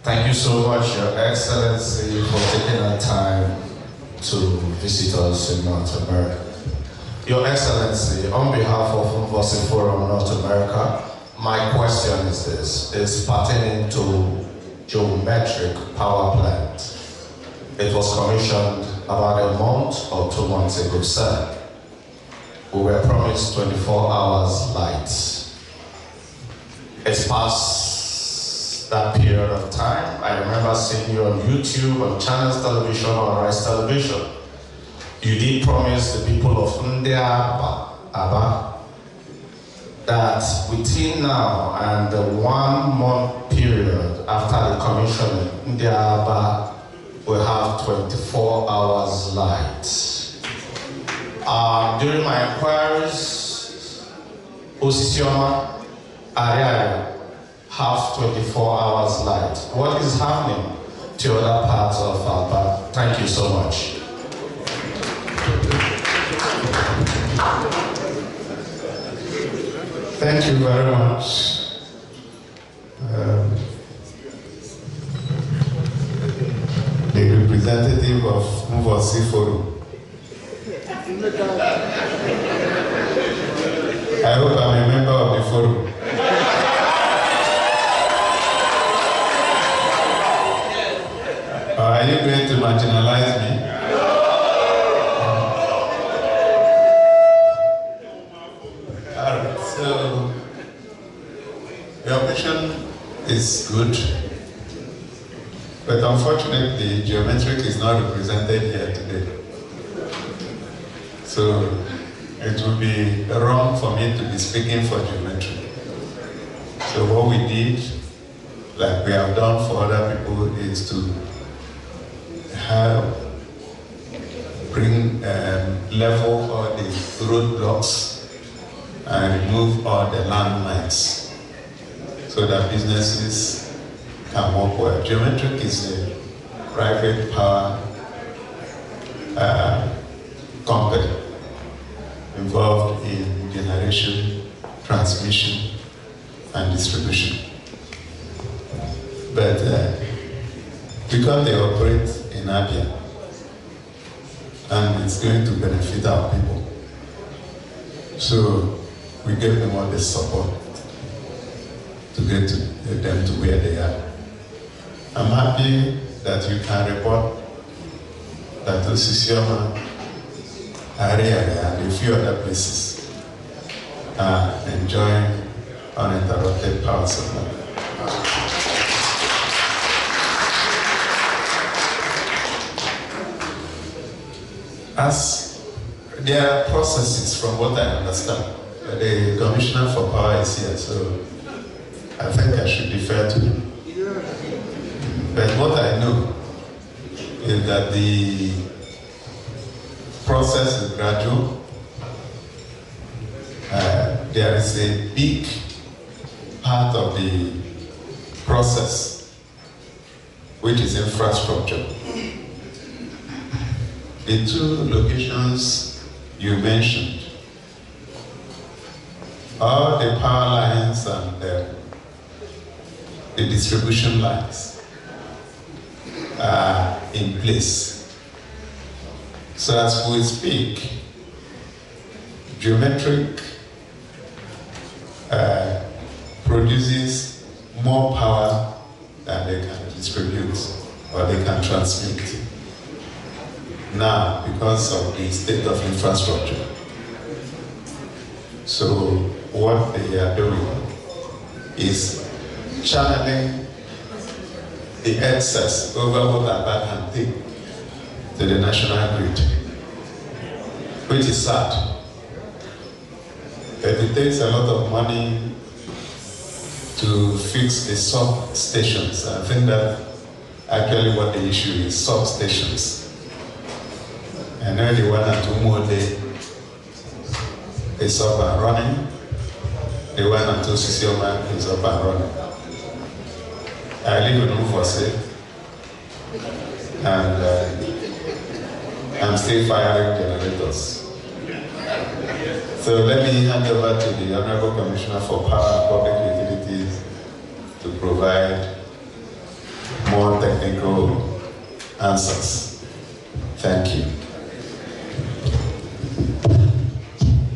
Thank you so much, Your Excellency, for taking our time to visit us in North America. Your Excellency, on behalf of Wondershare Filmora North America, my question is this, is pertaining to geometric power plant. It was commissioned about a month or 2 months ago, sir. We were promised 24 hours light. It's past that period of time. I remember seeing you on YouTube, on Channels Television, on Rice Television. You did promise the people of Diaspora that within now and the 1 month period after the commissioning, Diaspora will have 24 hours light. During my inquiries, Osisioma area have 24 hours light. What is happening to other parts of Alba? Thank you so much. Thank you very much. The representative of Mvosi Forum. I hope I'm a member of the forum. Are you going to marginalize me? Alright, so your mission is good, but unfortunately, geometric is not represented here today. So it would be wrong for me to be speaking for geometry. So what we did, like we have done for other people, is to bring level all the roadblocks and remove all the landmines so that businesses can work well. Geometric is a private power company involved in generation, transmission, and distribution. But because they operate in Abia, and it's going to benefit our people, so we gave them all the support to get them to where they are. I'm happy that you can report that Osisioma, Ariaga, and a few other places are enjoying uninterrupted power supply. As there are processes, from what I understand, the Commissioner for Power is here, so I think I should defer to him. But what I know is that the process is gradual. There is a big part of the process which is infrastructure. The two locations you mentioned, all the power lines and the distribution lines are in place. So as we speak, geometric produces more power than they can distribute or they can transmit now because of the state of infrastructure. So what they are doing is channeling the excess over what Abba can take to the national grid, which is sad. But it takes a lot of money to fix the substations. I think that actually what the issue is, substations. I know the one at Umode is up and running. The one at Osisioma is up and running. I live in Mvosi, and I'm still firing generators. So let me hand over to the Honorable Commissioner for Power and Public Utilities to provide more technical answers. Thank you.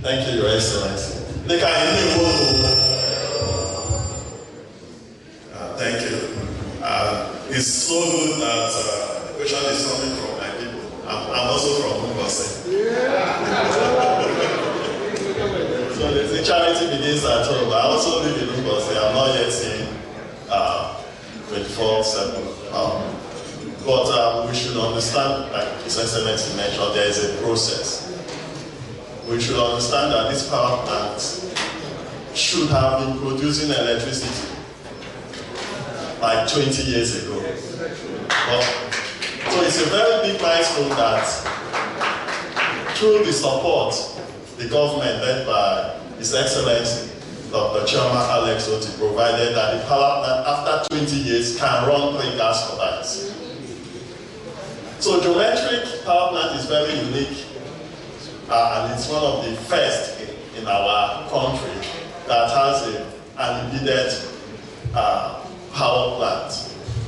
Thank you, Your Excellency. Thank you. It's so good that the question is coming from my people. I'm also from Mvosi. So the charity begins at home. I also live in Mvosi. I'm not yet in 24/7 power. But we should understand, like His Excellency mentioned, there is a process. We should understand that this power plant should have been producing electricity like 20 years ago. So it's a very big milestone that through the support the government led by His Excellency Dr. Chairman Alex Otti provided, that the power plant after 20 years can run 3 gas turbines. So geometric power plant is very unique, and it's one of the first in our country that has an embedded power plant.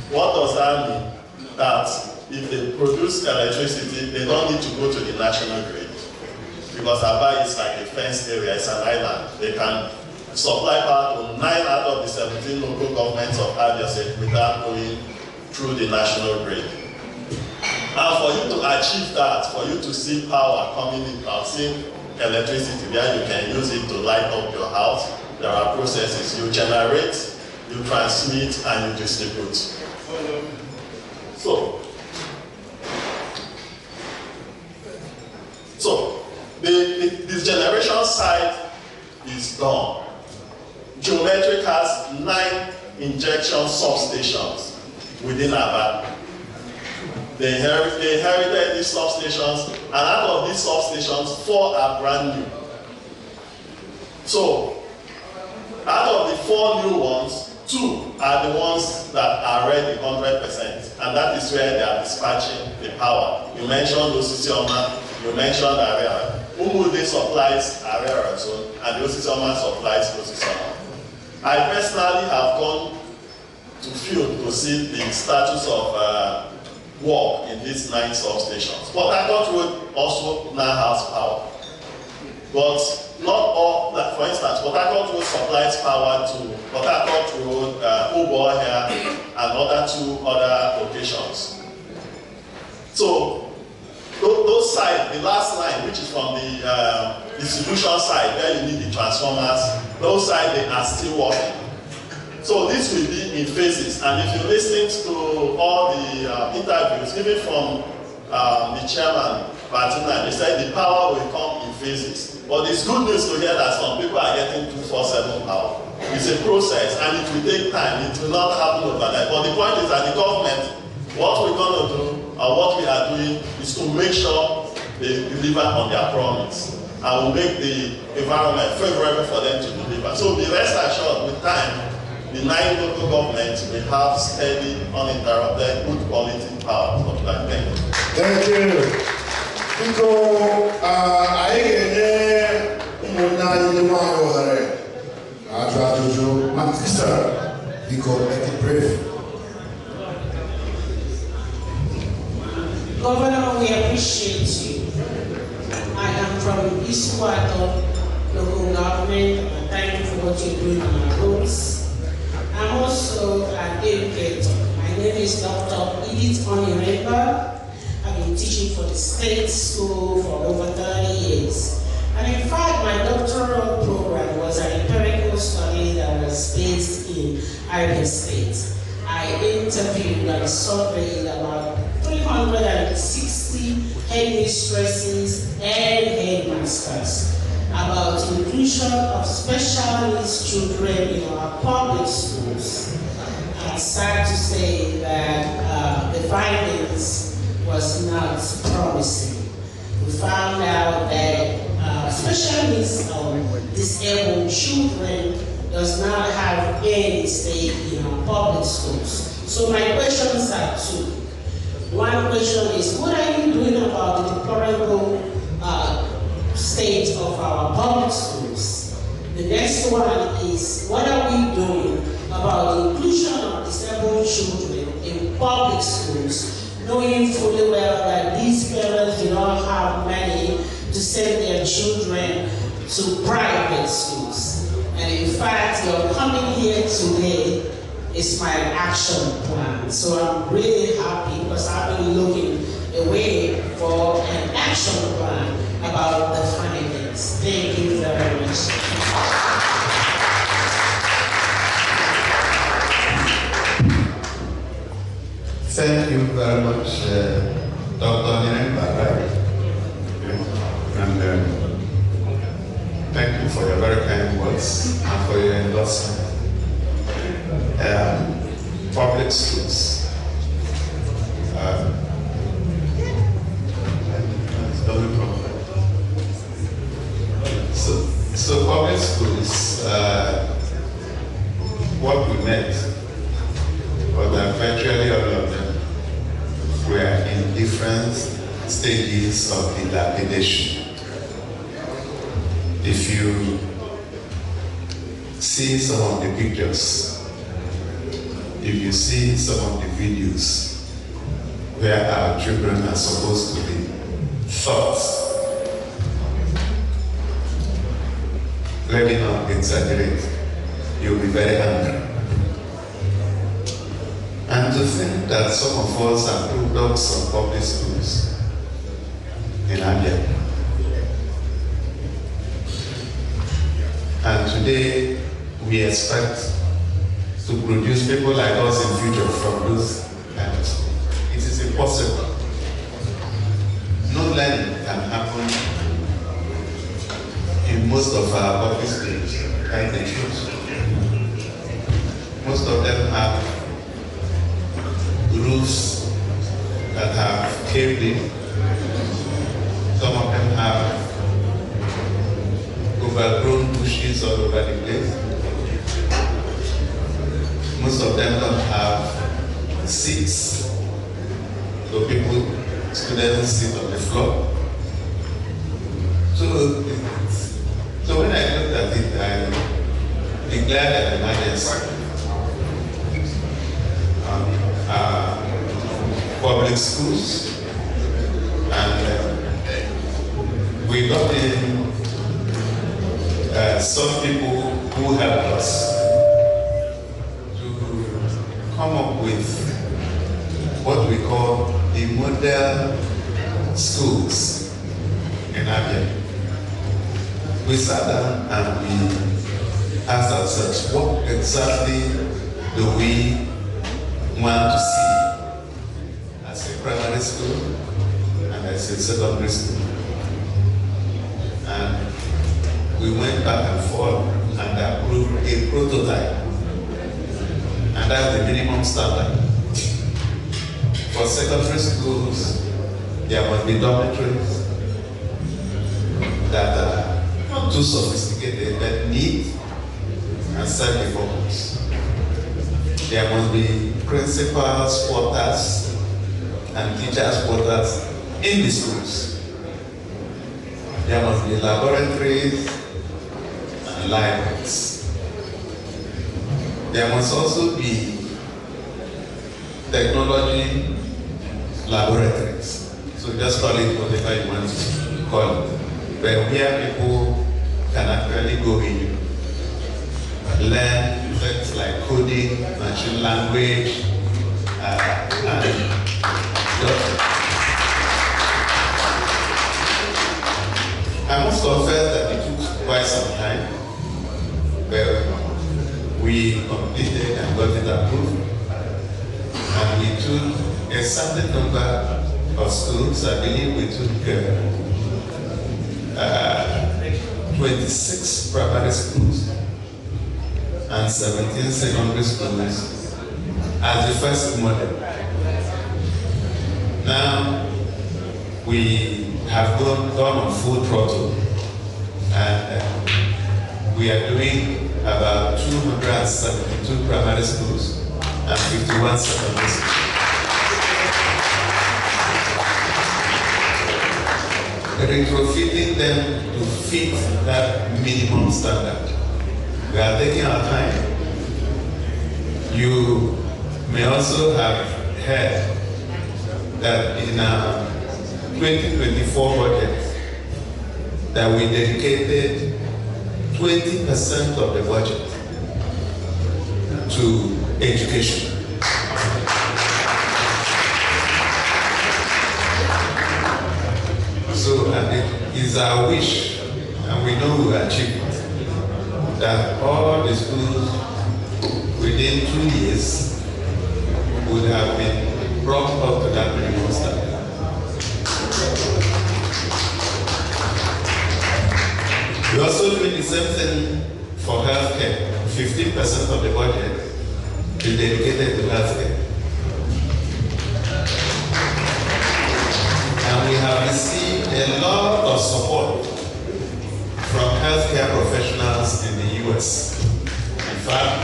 What does that mean? That if they produce electricity, they don't need to go to the national grid, because Aba is like a fenced area, it's an island. They can supply power to 9 out of the 17 local governments of Abia State without going through the national grid. And for you to achieve that, for you to see power coming in, seeing electricity where you can use it to light up your house, there are processes. You generate, you transmit, and you distribute. So the generation side is done. Geometric has 9 injection substations within Aba. They inherited these substations, and out of these substations, 4 are brand new. So, out of the 4 new ones, 2 are the ones that are ready 100%, and that is where they are dispatching the power. You mentioned Osisioma, you mentioned Area. Umude supplies Area zone, and Osisioma supplies Osisioma. I personally have gone to field to see the status of work in these 9 substations. Port Harcourt Road also now has power. But not all, like for instance, Port Harcourt Road supplies power to Port Harcourt Road, Ubo here, and other 2 other locations. So those sides, the last line, which is from the distribution side, where you need the transformers, those sides, they are still working. So this will be in phases, and if you listen to all the interviews, even from the chairman, Batina, they said the power will come in phases. But it's good news to hear that some people are getting 24/7 power. It's a process, and it will take time. It will not happen overnight. But the point is that the government, what we're going to do, or what we are doing, is to make sure they deliver on their promise, and will make the environment favorable for them to deliver. So be rest assured, with time, the 9 local governments will have steady, uninterrupted, good quality power supply. Thank you. Thank you. Because I Governor, we appreciate you. I am from East Quarter local government, and thank you for what you're doing on our roads. I'm also an educator. My name is Dr. Edith Oniremba. I've been teaching for the state school for over 30 years. And in fact, my doctoral program was an empirical study that was based in Abia State. I interviewed and surveyed about 360 headmistresses and headmasters about inclusion of special needs children in our public schools. I'm sad to say that the findings was not promising. We found out that special needs of disabled children does not have any stake in our public schools. So my questions are 2. One question is, what are you doing about the deplorable state of our public schools? The next one is, what are we doing about the inclusion of disabled children in public schools, knowing fully well that these parents do not have money to send their children to private schools? And in fact, your coming here today is my action plan. So I'm really happy because I've been looking away for an action plan about the findings. Thank you very much. Thank you very much, Dr. Niremba. And thank you for your very kind words and for your endorsement. Public schools. So public schools, what we met was that virtually all of them were in different stages of dilapidation. If you see some of the pictures, if you see some of the videos where our children are supposed to be taught, let me not exaggerate, you'll be very angry. And to think that some of us are products of public schools in Abia. And today we expect to produce people like us in future from those kind of schools. It is impossible. No learning can happen in most of our public schools, like the truth. Most of them have roofs that have caved in. Some of them have overgrown bushes all over the place. Most of them don't have seats, so students sit on the floor. So when I looked at it, I declared an emergency. Public schools, and we got in some people who helped us to come up with what we call the model schools in Abia. We sat down and we asked ourselves, what exactly do we want to see as a primary school and as a secondary school? And we went back and forth and approved a prototype. And that's the minimum standard. For secondary schools, there must be dormitories that are not too sophisticated, but neat and serve the purpose. There must be principals' quarters and teachers' quarters in the schools. There must be laboratories and libraries. There must also be technology laboratories. So just call it whatever you want to call it. But where people can actually go in, learn things like coding, machine language, and I must confess that it took quite some time, but we completed and got it approved. And we took a certain number of schools. I believe we took 26 primary schools and 17 secondary schools as the first model. Now we have gone on full throttle, and we are doing about 272 primary schools and 51 secondary schools. Retrofitting them to fit that minimum standard. We are taking our time. You may also have heard that in our 2024 budget, that we dedicated 20% of the budget to education. So, and it is our wish, and we know we will achieve it, that all the schools within 2 years would have been brought up to that minimum standard. We also doing the same thing for healthcare. 15% of the budget is dedicated to healthcare. And we have received a lot of support from healthcare professionals in the US. In fact,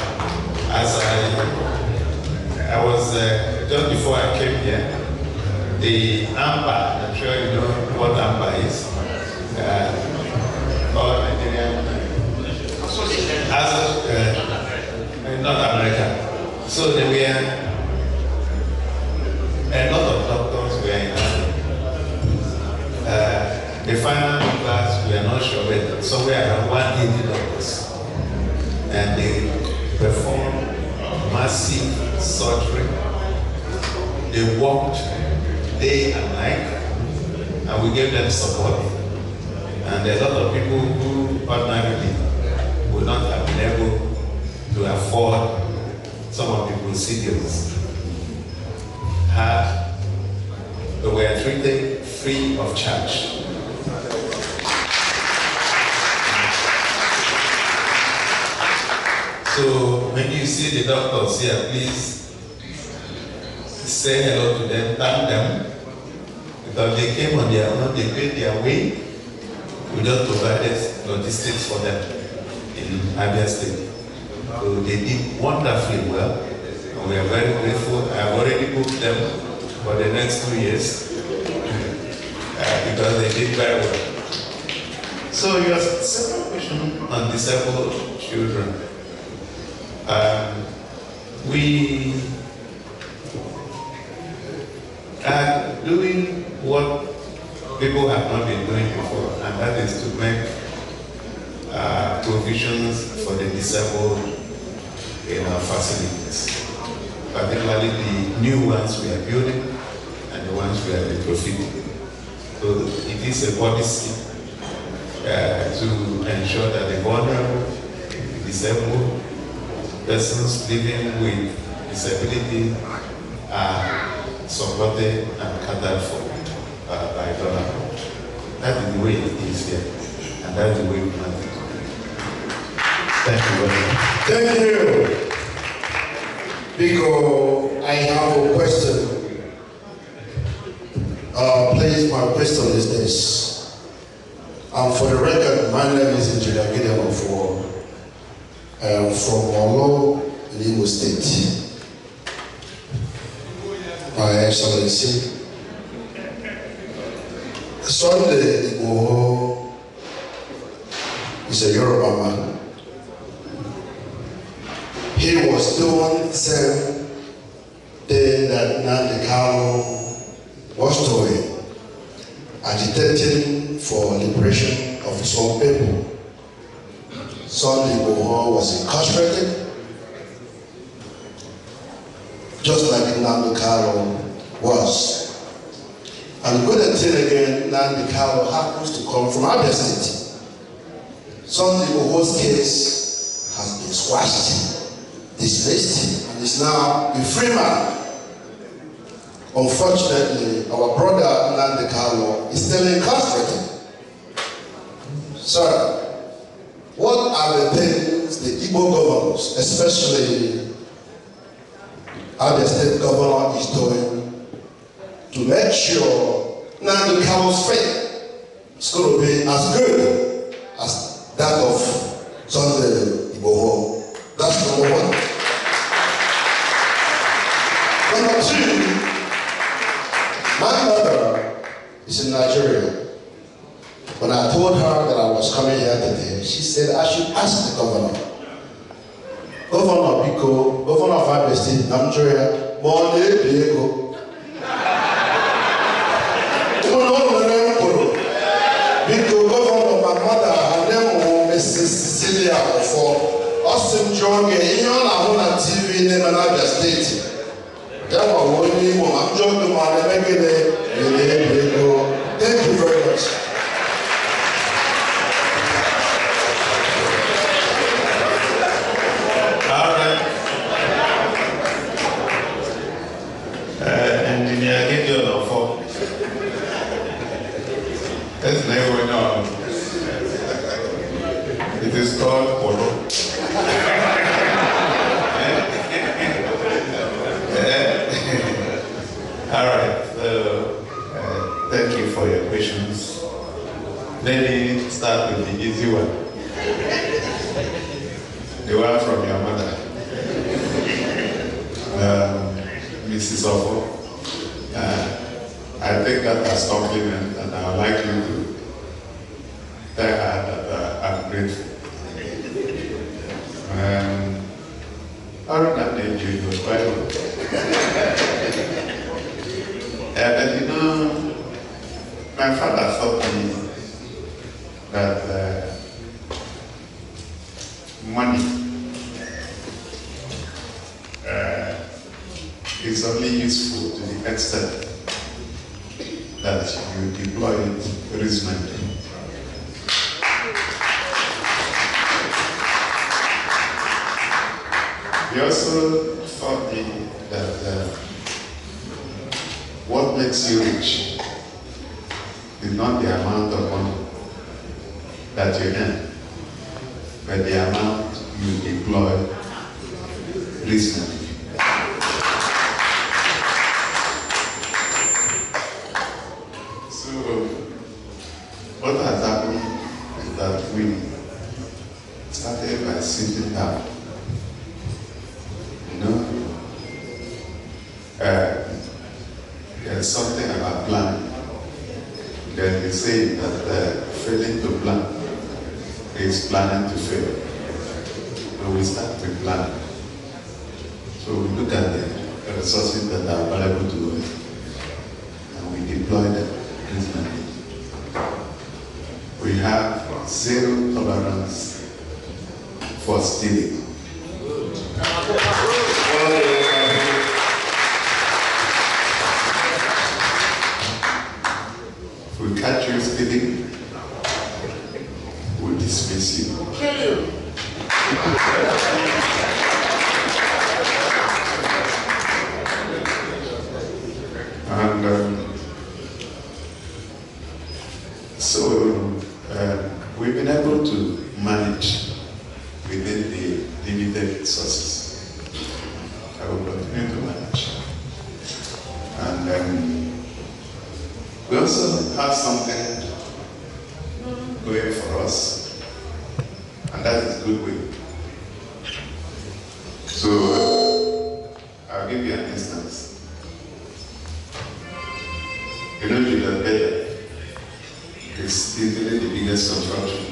as I was, just before I came here, the AMBA, I'm sure you know what AMBA is, or Nigerian, in North America. So there were a lot of doctors were in the final class, we are not sure whether, somewhere around 180 doctors. And they performed massive surgery. They worked day and night, and we gave them support. And a lot of people who ordinarily would not have been able to afford some of the procedures they were treated free of charge. So when you see the doctors here, please say hello to them, thank them, because they came on their own, they paid their way. We just provided logistics for them in Abia State. So they did wonderfully well, and we are very grateful. I have already booked them for the next 2 years because they did very well. So your second question on disabled children. We are doing what people have not been doing before, and that is to make provisions for the disabled in our facilities, particularly the new ones we are building and the ones we are retrofitting. So it is a policy to ensure that the vulnerable, disabled persons living with disability are supported and catered for by government. That is the way it is here, and that's the way we want it. Thank you very much. Thank you. Because I have a question. Please, my question is this. For the record, my name is Engineer Gideon Ofo. I am from Olo, Imo State. My Excellency, Sunday Igboho is a Yoruba man. He was doing the same thing that Nnamdi Kanu was doing, agitating for liberation of his own people. Sunday Igboho was incarcerated, just like Nnamdi Kanu was. And the good thing again, Nnamdi Kanu happens to come from Abia State. Sunday Igboho's case has been squashed, dismissed, and is now a free man. Unfortunately, our brother Nnamdi Kanu is still incarcerated. Sir, what are the things the Igbo governors, especially Abia State governor, is doing to make sure Nnamdi Kanu's fate is going to be as good as that of Sunday Igboho? That's number one. Number two, my mother is in Nigeria. When I told her that I was coming here today, she said I should ask the governor. Governor Biko, governor of Abia State, Nigeria, Money Biko. Biko, governor, my mother, her name was Mrs. Cecilia Ofo. Austin John, in on TV name in Abia State. That was one name, I'm joking, thank you very much. engineer, get you on phone. That's never known. It is called polo. All right, so thank you for your questions. Let me start with the easy one. The one from your mother. Mrs. Ofo. I take that as compliment, and I would like you to tell her that I'm grateful. Other than that, you was quite well. But you know, my father taught me that money is only useful to the extent that you deploy it reasonably. He also taught me that what makes you rich is not the amount of money that you earn, but the amount you deploy reasonably. What has happened is that we started by sitting down. You know, there's something about planning. Then they say that failing to plan is planning to fail. So we start with planning. So we look at the resources that are available to us and we deploy them reasonably. We have zero tolerance for stealing. If we catch you stealing, we'll dismiss you. And we've been able to manage within the limited resources. I will continue to manage. And we also have something going for us, and that is goodwill. So I'll give you an instance. You know, Julian Bayer is easily the biggest construction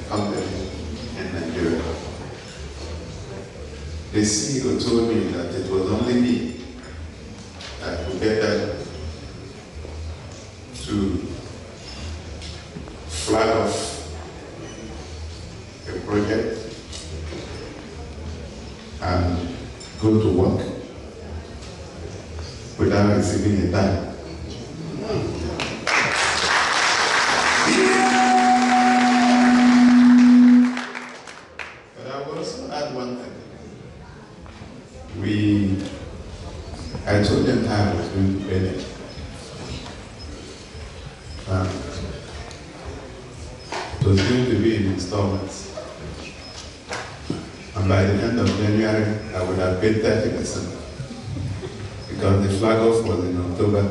company in Nigeria. The CEO told me that it was only me that could get them to flag off a project and go to work without receiving a dime. But I will also add one thing. I told them how I was going to pay them. It was going to be in installments. And by the end of January, I would have paid 30%. Because the flag off was in October,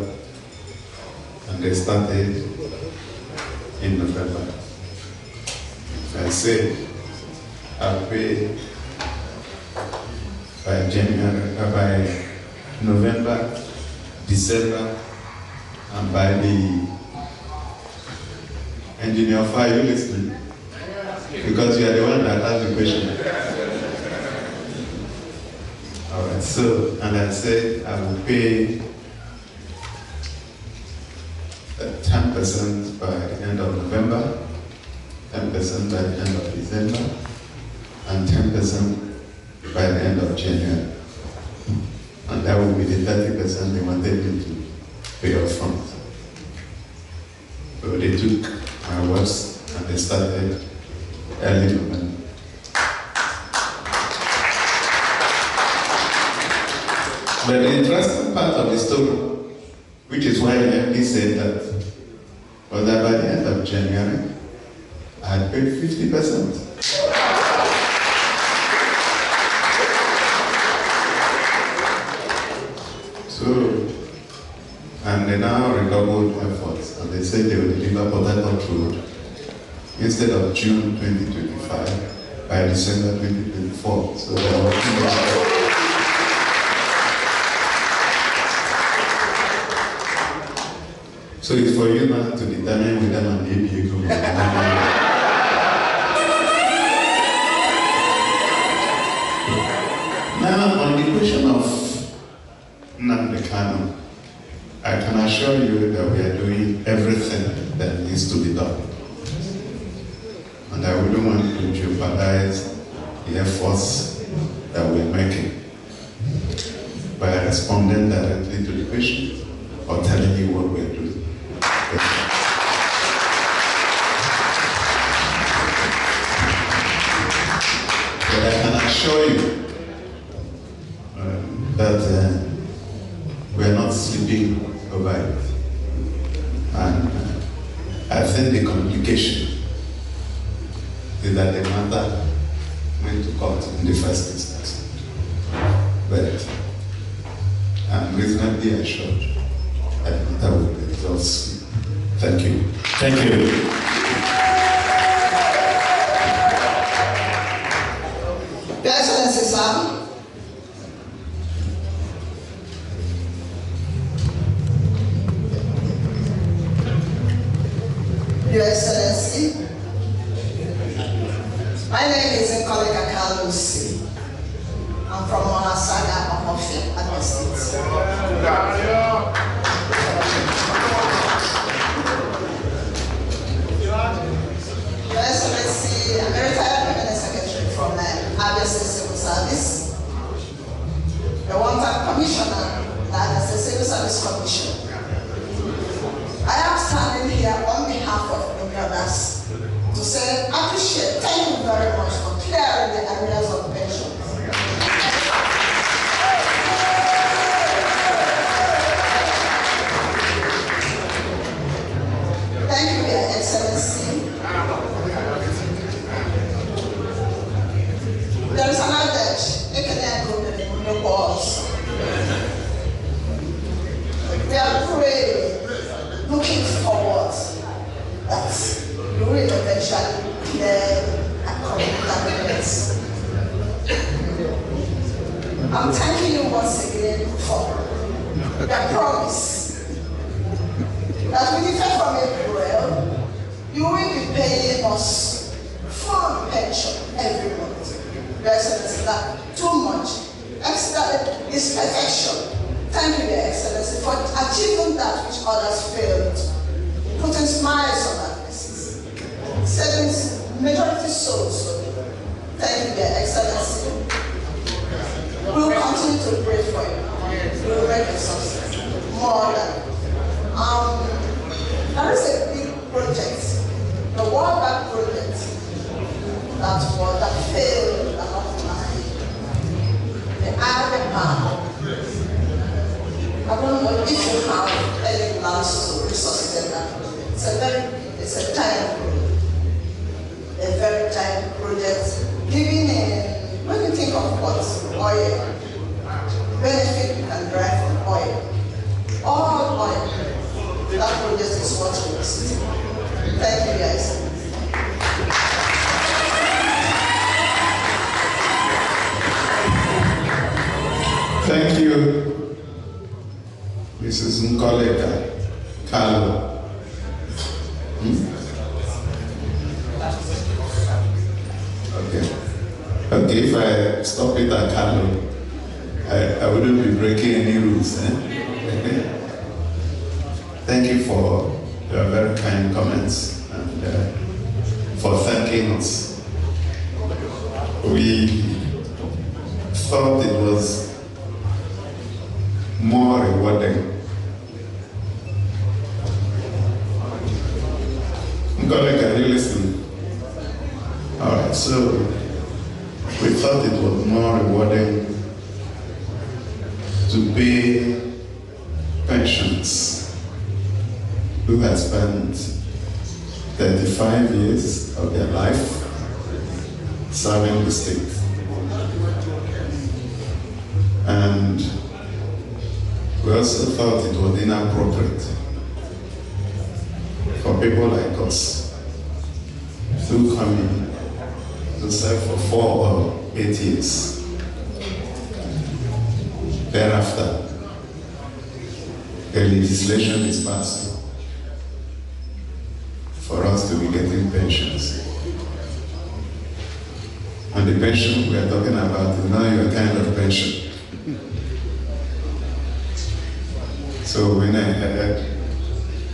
and they started in November. I said, I'll pay by January, by November, December, and by the engineer of fire, you listening? Because you are the one that asked the question. All right, so, and I said I will pay 10% by the end of November, 10% by the end of December, and 10% by the end of January. And that will be the 30% they wanted me to pay up front. So they took my words and they started early November. But the interesting part of the story, which is why the MD said that, was that by the end of January, I had paid 50%. So, and they now redoubled efforts, and they said they will deliver Port Harcourt Road instead of June 2025 by December 2024. So they are working on it. So it's for you now to determine whether an ABA group will Now, on the question of Nnamdi Kanu, I can assure you that we are doing everything that needs to be done. And I wouldn't want to jeopardize the efforts that we're making by responding directly to the question or telling you what we're doing. But I can assure you that we're not sleeping over it. And I think the complication is that the matter went to court in the first instance. But I'm reasonably assured that the matter will be resolved soon. Thank you. Thank you. Your Excellency, sir. Your Excellency, my name is Nkoleka Kalusi. I'm from Monasaga, Amofia, Abia State. Your Excellency, I'm a retired permanent secretary from Abia State Civil Service, the one-time commissioner, that is the Civil Service Commission. I am standing here on behalf of the brothers to say, appreciate, thank you very much for clearing the areas of pensions. Thank you, Your Excellency. There is an adage, you can go to the walls. We are praying, looking forward that we will eventually clear and contaminate. I'm thanking you once again for the promise that with effect from April, you will be paying us full pension every month. Your Excellency, that too much. Excellent is perfection. Thank you, Your Excellency, for achieving that which others failed, putting smiles on our faces, saving majority souls. Thank you, Your Excellency. We will continue to pray for you. We will make a success. More than. There is a big project, the World Bank project, that failed along the line. The anthem. I don't know if you have any plans to resuscitate that project. It's a giant project. A very giant project. Giving when you think of what oil, benefit you can derive from oil. All oil. That project is what you will see. Thank you, guys. Thank you, Mrs. Nkoleka Kalu. Okay, if I stop it at Kalu, I wouldn't be breaking any rules. Thank you for your very kind comments and for thanking us. We thought it was more rewarding. Nkoleka, can you listen? All right, so we thought it was more rewarding to pay pensions who have spent 35 years of their life serving the state. And we also thought it was inappropriate for people like us to come in to serve for 4 or 8 years. Thereafter, the legislation is passed for us to be getting pensions. And the pension we are talking about is not your kind of pension. So when I heard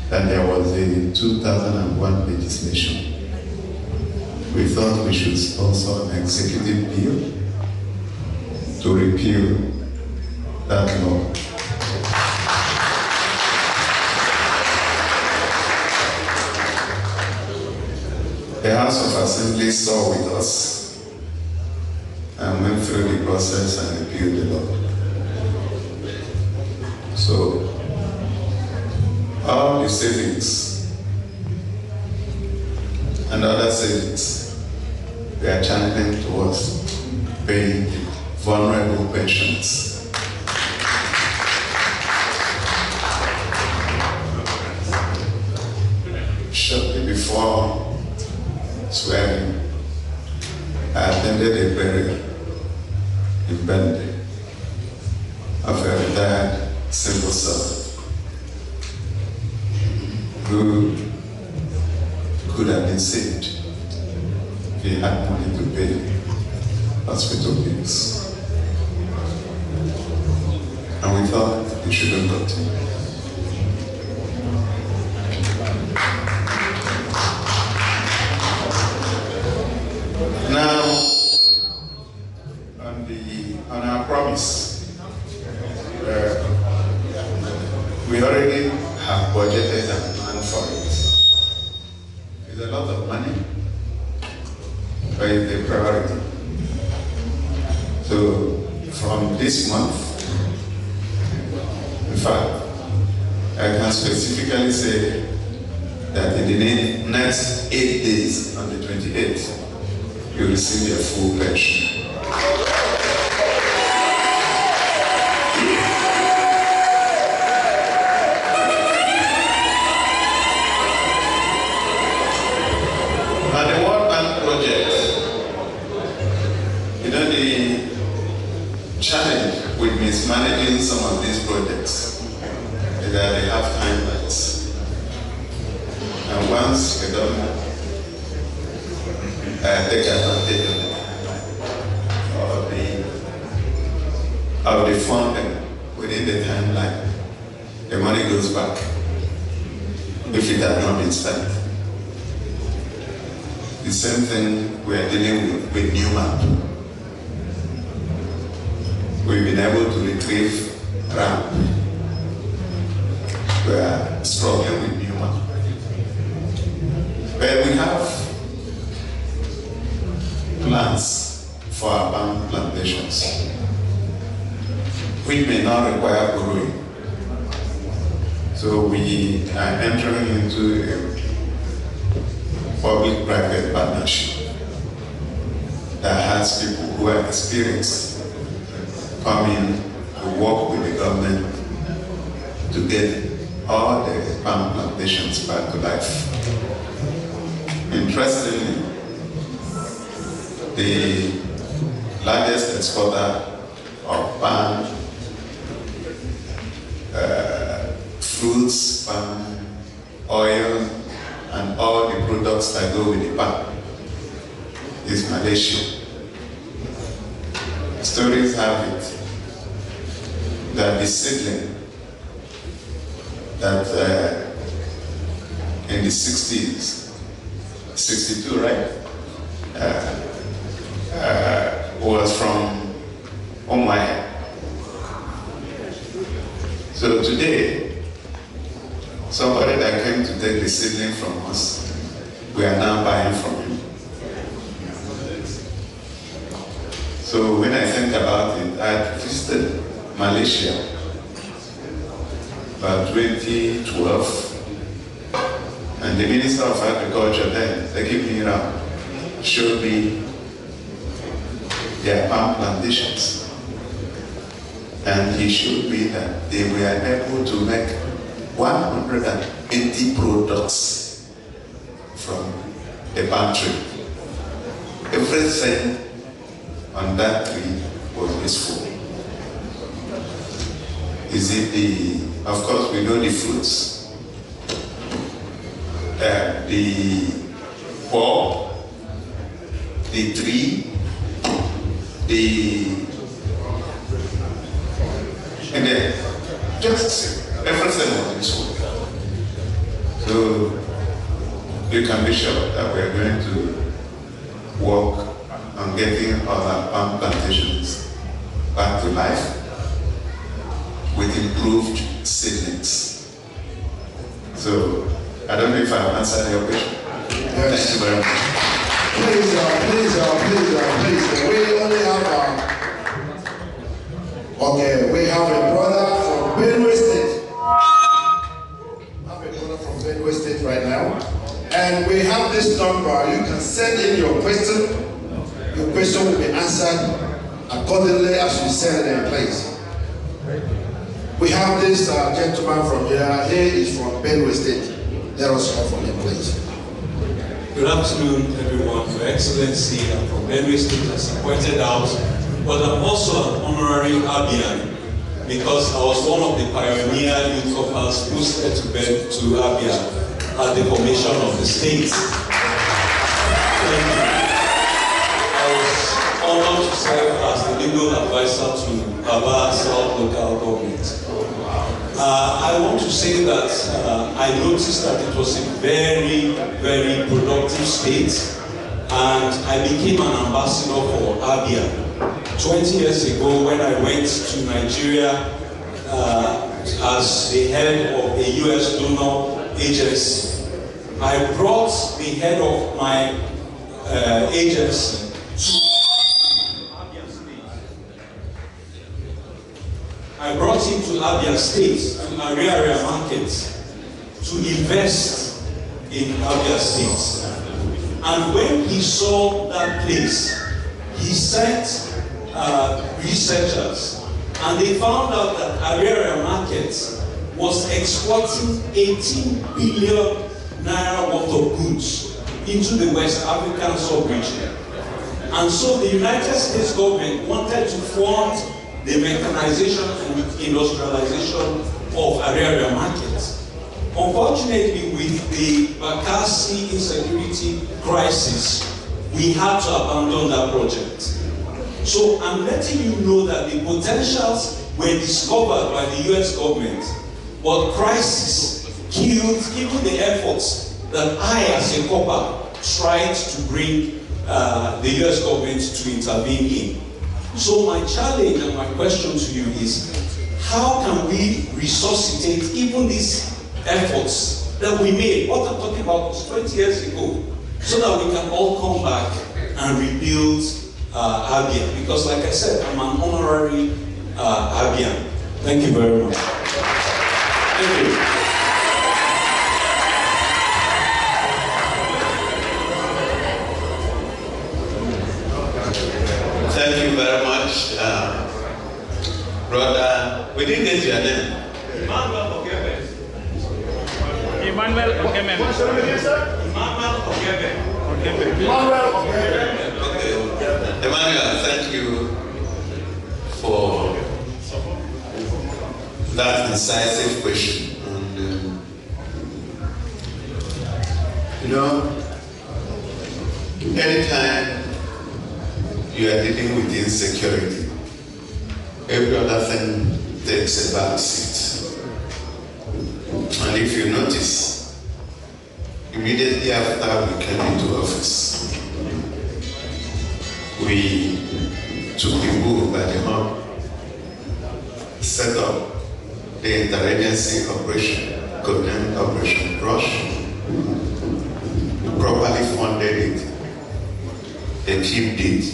that there was a 2001 legislation, we thought we should sponsor an executive bill to repeal that law. The House of Assembly saw with us and went through the process and repealed the law. So, all the savings and other savings, we are channeling towards paying vulnerable pensions. Shortly before swearing, I attended a burial in Bende of a retired civil servant who could have been saved if he had money to pay hospital bills. And we thought he shouldn't continue. Now, on our promise, we already have budgeted and planned for it. It's a lot of money, but it's a priority. So, from this month, in fact, I can specifically say that in the next 8 days, on the 28th, you receive your full pension. And the World Bank project, you know, the challenge with mismanaging some of these projects is that they have timelines. And once the government take advantage of the funding within the timeline, the money goes back if it has not been spent. The same thing we are dealing with Newmap. We've been able to retrieve ramp. We are struggling with Newmap. But we have plans for our palm plantations, which may not require borrowing. So we are entering into a public-private partnership that has people who are experienced coming to work with the government to get all the palm plantations back to life. Interestingly, the largest exporter of palm, fruits, palm oil, and all the products that go with the palm is Malaysia. Stories have it that the seedling that in the 60s, 62, right? Was from Omaha. So today, somebody that came to take the seedling from us, we are now buying from him. So when I think about it, I visited Malaysia about 2012. And the Minister of Agriculture then, showed me their palm plantations. And he showed me that they were able to make 180 products from a palm tree. Everything on that tree was useful. Is it of course we know the fruits, the bulb, the tree, and then just everything was useful. So you can be sure that we're going to work on getting our palm plantations back to life with improved seedlings. So I don't know if I've answered your question. Yes. Thank you very much. Please. We only have we have a brother from Benue State. Benue State right now. And we have this number. You can send in your question. Your question will be answered accordingly as you send it in place. We have this gentleman from here. He is from Benue State. Let us hear from him, please. Good afternoon, everyone. Your Excellency, I'm from Benue State, as you pointed out, but I'm also an honorary Abian because I was one of the pioneer youth corpers posted to Abia at the formation of the state. I was honored to serve as the legal advisor to Aba South local government. I want to say that I noticed that it was a very, very productive state, and I became an ambassador for Abia. 20 years ago, when I went to Nigeria as the head of a US donor agency, I brought the head of my agency to Abia State. I brought him to Abia State, to Area Market, to invest in Abia State. And when he saw that place, he sent researchers, and they found out that Area Market was exporting 18 billion naira worth of goods into the West African sub-region. And so the United States government wanted to fund the mechanization and industrialization of Area Market. Unfortunately, with the Bakassi insecurity crisis, we had to abandon that project. So I'm letting you know that the potentials were discovered by the US government, but crisis killed even the efforts that I, as a copper, tried to bring the US government to intervene in. So my challenge and my question to you is, how can we resuscitate even these efforts that we made? What I'm talking about was 20 years ago, so that we can all come back and rebuild Abia. Because like I said, I'm an honorary Abian. Thank you very much. Thank you. Thank you very much, brother. We didn't get your name. Emmanuel Ogebe. Emmanuel Ogebe. What's your name, sir? Emmanuel Ogebe. Emmanuel Ogebe. Okay. Emmanuel, thank you for that incisive question. And, anytime you are dealing with insecurity, every other thing takes a back seat. And if you notice, immediately after we came into office, we took the bull by the horn, set up the interagency operation, codename Operation Rush, properly funded it, equipped it,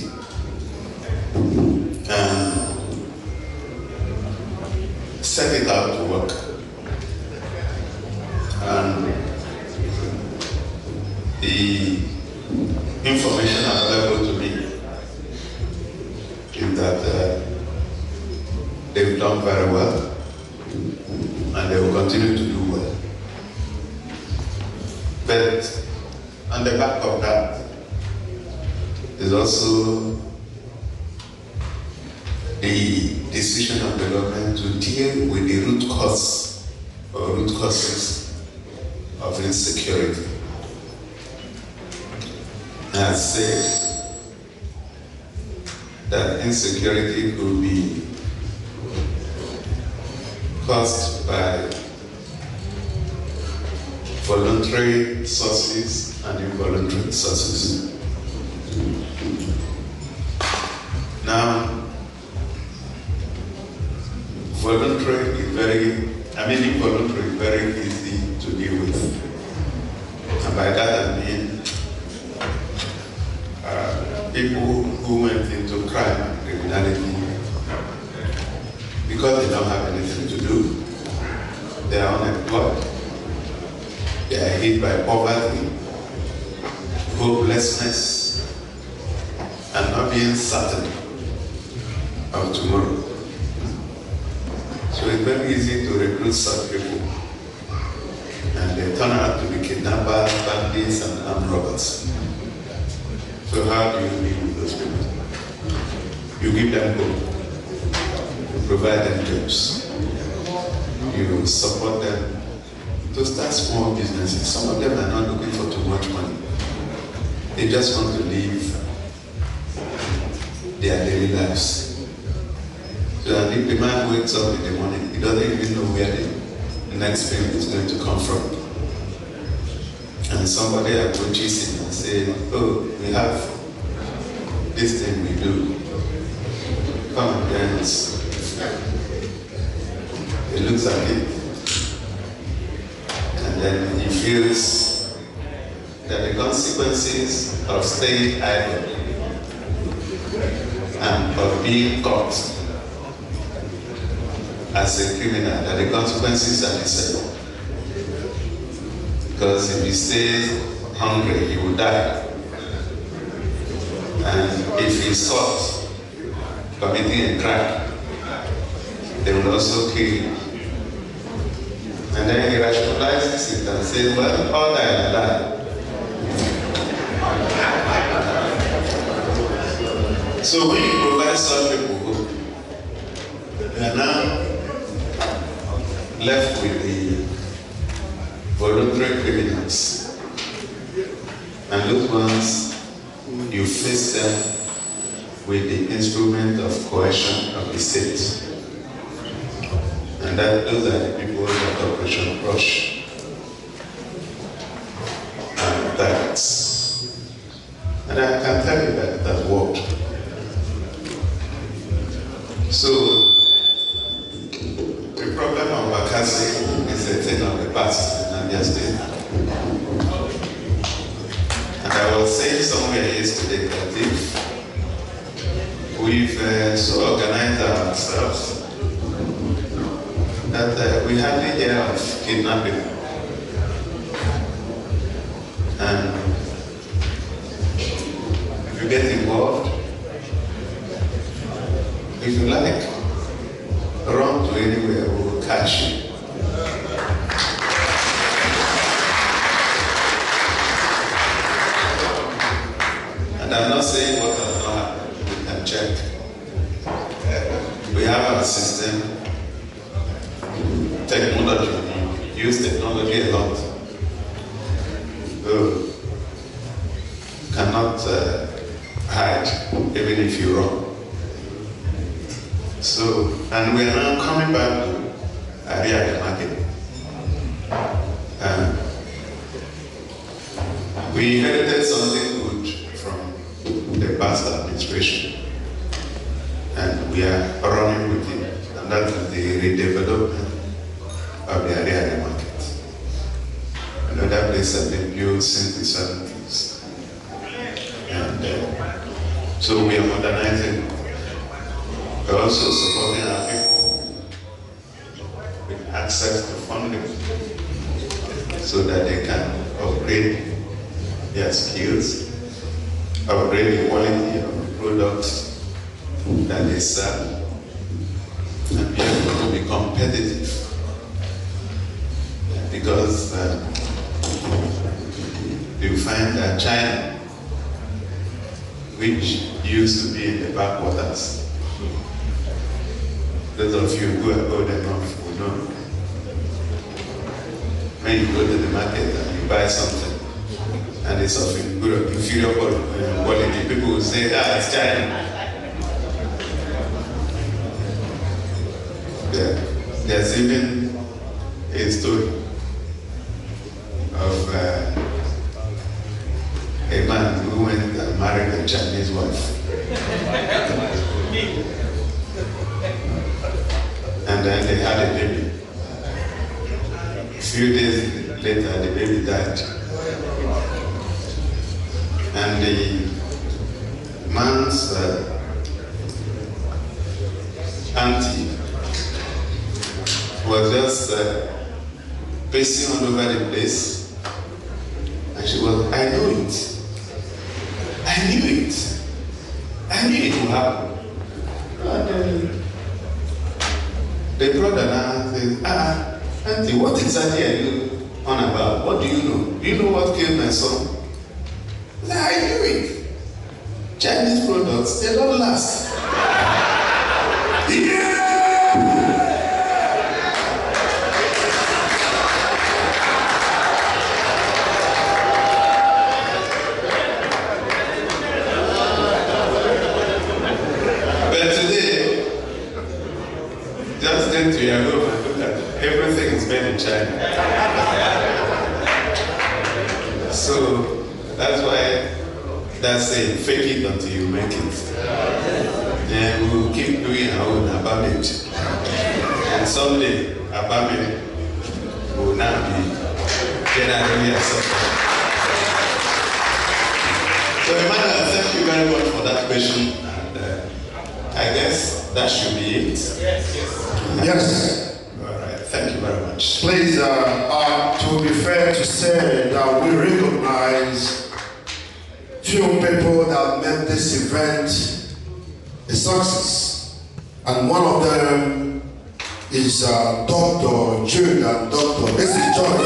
and set it out to work. And the information available to me is that they've done very well and they will continue to do well. But on the back of that is also the decision of the government to deal with the root cause or root causes of insecurity. I said that insecurity could be caused by voluntary sources and involuntary sources. Now, voluntary is involuntary is very easy to deal with. And by that I mean people who went into crime and criminality because they don't have anything to do. They are unemployed. They are hit by poverty, hopelessness, and not being certain of tomorrow. So it's very easy to recruit such people. And they turn out to be kidnappers, bandits, and armed robbers. So how do you deal with those people? You give them hope. You provide them jobs. You support them to start small businesses. Some of them are not looking for too much money. They just want to live their daily lives. So if the man wakes up in the morning, he doesn't even know where the next payment is going to come from. And somebody approaches him and says, oh, we have this thing we do. Come and dance. He looks at it. And then he feels that the consequences of staying idle and of being caught as a criminal, that the consequences are the same. Because if he stays hungry, he will die. And if he's caught committing a crime, they will also kill him. And then he rationalizes it and says, well, all die and die. So when you provide such people hope, they are now left with the voluntary criminals. And those ones, you face them with the instrument of coercion of the state. And those are the people that Operation Rush and targets. And I can tell you that that worked. So, the problem of Bakassi is a thing of the past in Abia State. And I was saying somewhere yesterday that if we've so organized ourselves that we hardly hear of kidnapping. And if you get involved, if you like, run to anywhere, we will catch you. And I'm not saying what has not happened, we can check. We have our system, technology, we use technology a lot. So, cannot hide, even if you run. So, and we are now coming back to area market. We inherited something good from the past administration, and we are running with it, and that is the redevelopment of the area market. Another place has been built since the 70s. And so we are modernizing. We're also supporting our people with access to funding. so that they can upgrade their skills, upgrade the quality of the products that they sell, and be able to be competitive. Because you find that China, which used to be in the backwaters, those of you who are old enough will know. When you go to the market and you buy something, and it's of inferior quality, people will say, it's China. There's even a story of a man who went and married a Chinese wife. And then they had a baby. A few days later, the baby died. And the man's auntie was just pacing all over the place. And she was, I knew it. I knew it. I knew it would happen. And then the brother now says, auntie, what exactly are you on about? What do you know? Do you know what killed my son? I knew it. Chinese products, they don't last. Yeah! But today, just into your home and look at everything is made in China. So that's why that's saying fake it until you make it. And we'll keep doing our own abamage. And someday abamage will now be generally accepted. So Emmanuel, thank you very much for that question. I guess that should be it. Yes. All right. Thank you very much. Please, to be fair to say that we recognize few people that made this event a success. And one of them is Dr. Jude and Dr. This is John.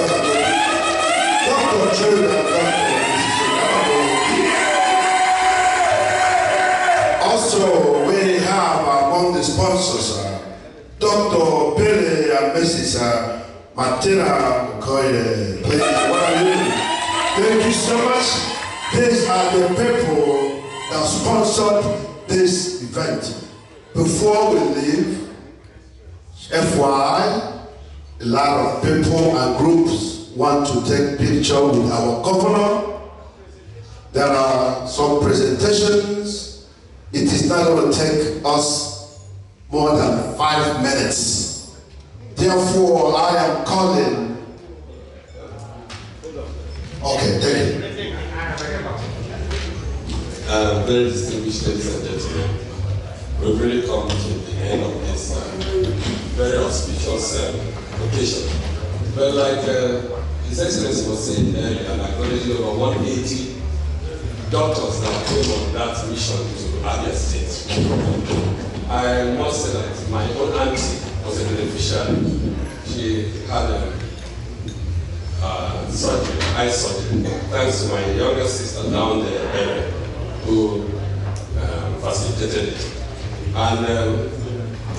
Dr. Jude and Dr. Also, we have among the sponsors Dr. Billy and Mrs. Martina Okoye. Please, what are you? Thank you so much. These are the people that sponsored this event. Before we leave, FYI, a lot of people and groups want to take picture with our governor. There are some presentations. It is not going to take us more than 5 minutes. Therefore, I am calling. Okay, thank you. Very distinguished ladies and gentlemen, we've really come to the end of this very auspicious occasion. But like His Excellency was saying earlier, and acknowledging over 180 doctors that came on that mission to Abia State. I must say that my own auntie was a beneficiary. She had surgery, eye surgery, thanks to my younger sister down there who facilitated it. And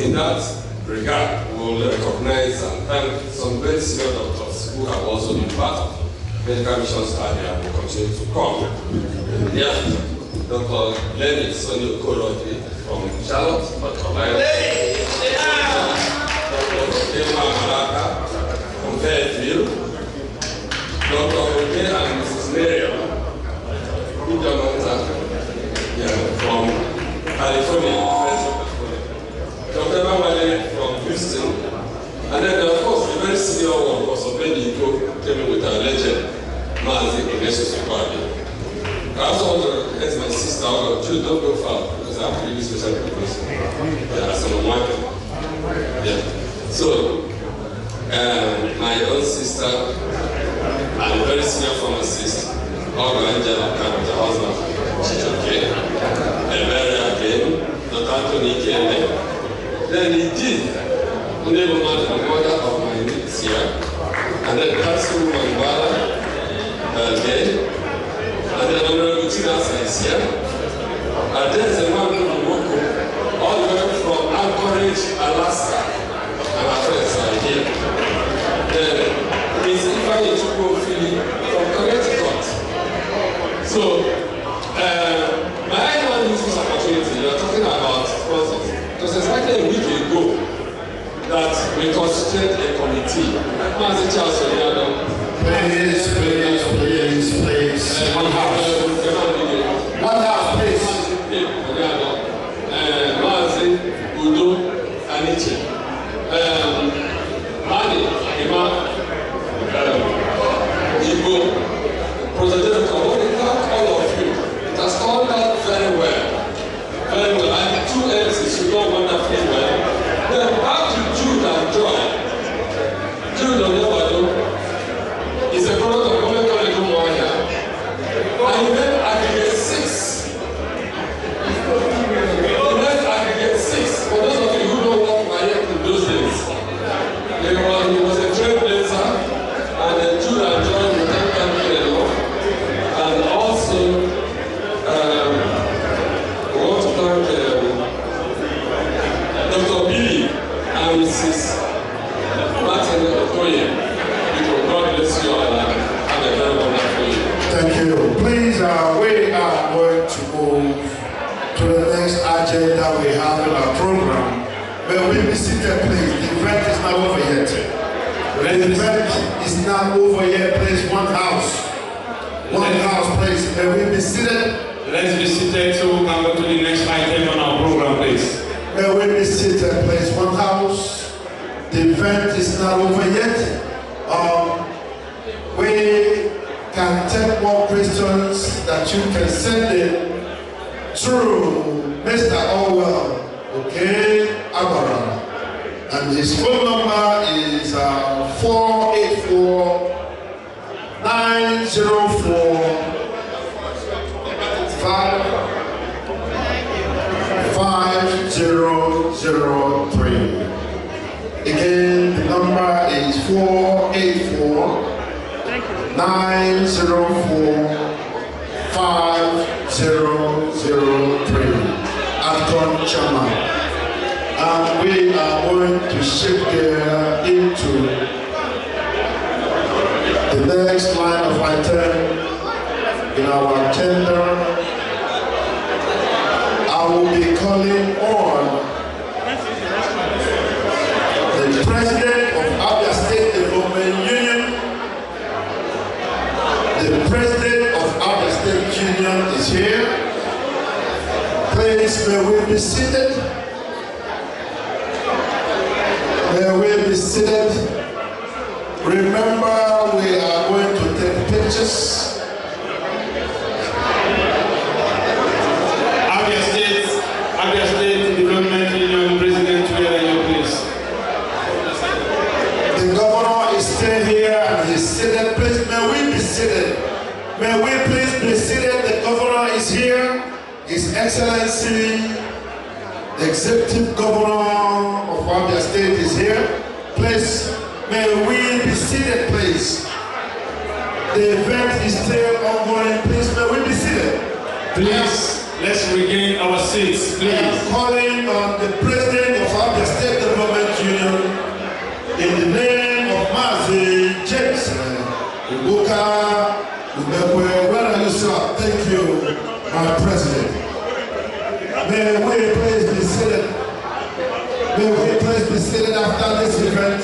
in that regard, we will recognize and thank some very senior doctors who have also been part of medical missions and will continue to come. Yeah, Dr. Lenny Sonny Okoroji from Charlotte, North Carolina. Dr. Emma Malaka from Fairfield. Dr. Otti and Mrs. Miriam from California, Dr. Mawale from Houston, and then of course the very senior one was already came in with a legend, Mazi Ignatius Okwabi. I also want to ask my sister, don't go far, because I have to use special purpose. Yeah, as I'm working. Yeah. So, my own sister, very senior pharmacist, Angela Kanta, husband, Chichoke, Eberia again, Dr. Anthony Kende. Then he did, the mother of my niece here, and then Councilwoman Bala, again, and then Honorable Chinasa is here, and there's a man from Moko, all the way from Anchorage, Alaska, and our friends are here. Then Ms. Ifeanyi Chukwuofili from Connecticut. So, my I use this opportunity, you are talking about sponsors. It was exactly a week ago that we constituted a committee. Mazi Charles Oniado. Please. One house. One house, please. Mazi Udo Aniche. Mani Ima Igbo. President, I want to thank all of you. It has turned out very well. Very well. And two L's, you know wonderfully well. Then back to Jude and Joy. Jude Onyebado is a product of Government College of Moanya. And he made aggregate 6. He made aggregate 6. For those of you who know what Moanya in those days, he was a trailblazer, and then Jude and Joy will take them very long. And also, we want to thank Dr. Billy and Mrs. Martin Okoye. God bless you all and have a very wonderful year. Thank you. Please, we are going to move to the next agenda we have in our program. May we be seated, please. The event is not over yet. The event is not over yet, please. One house. One house, please. May we be seated? Let's be seated so we can go to the next item on our program, please. May we be seated, please. One house. The event is not over yet. We can take more questions that you can send in through Mr. Orwell, okay, Abraham. And his phone number is 484-904-5003. Again, the number is 484-904-5003 Anton Chama. And we are going to shift gear into the next line of item in our agenda. I will be calling on the President of Abia State Development Union. The President of Abia State Union is here. Please, may we be seated. May we be seated. Remember, we are going to take pictures. Abia State Development Union President, where are you, please? The governor is still here and he's seated. Please, may we be seated. May we please be seated. The governor is here. His Excellency, the Executive Governor of Abia State is here. Please, may we be seated, please. The event is still ongoing. Please, may we be seated. Please, let's regain our seats, please. I am calling on the President of Abia State Development Union in the name of Mazi James Ubuka Ubekwe. Where are you, sir? Thank you, my President. May we please be seated. May we please be seated after this event.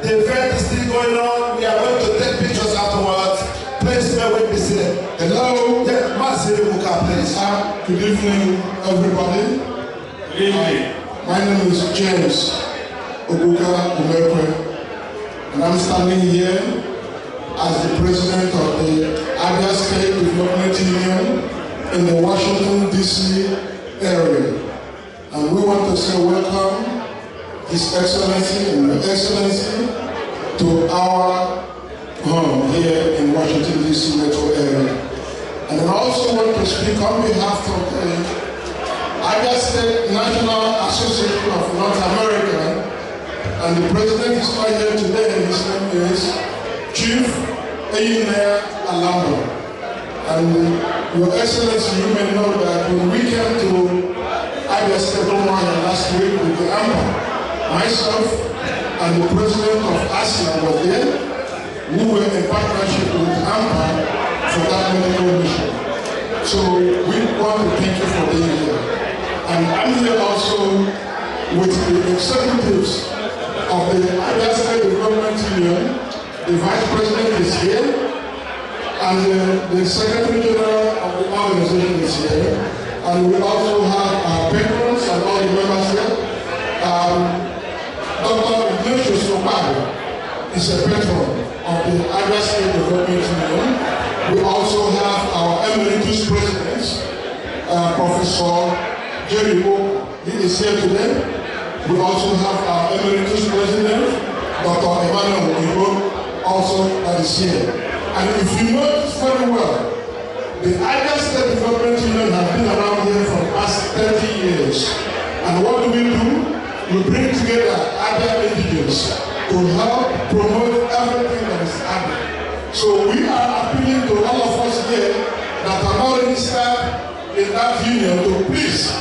The event is still going on. We are going to take pictures afterwards. Please, may we be seated. Hello? Yeah, Mazi Ubuka, please. Good evening, everybody. Good evening. My name is James Ubuka Umekwe, and I'm standing here as the president of the Abia State Development Union in the Washington, D.C. area. And we want to say welcome, His Excellency and Your Excellency, to our home here in Washington, D.C. metro area. And I also want to speak on behalf of the Abia State National Association of North America, and the president is not here today. His name is Chief Eyine Alamo. And Your Excellency, you may know that when we came to Abia State last week with the AMPA, myself and the president of ASEAN was there. We were in partnership with AMPA for that medical mission. So we want to thank you for being here. And I'm here also with the executives of the Abia State Development Union. The Vice President is here, and the Secretary General of the organization is here. And we also have our patrons and all the members here. Dr. Ignatius Obago is a patron of the Abia State Development Union. We also have our emeritus president, Professor Jerry O. He is here today. We also have our emeritus president, Dr. Emmanuel Ibo, also that is here. And if you notice very well, the Abia State Development Union has been around here for the past 30 years. And what do? We bring together Abia indigenous to help promote everything that is Abia. So we are appealing to all of us here that have not registered in that union to please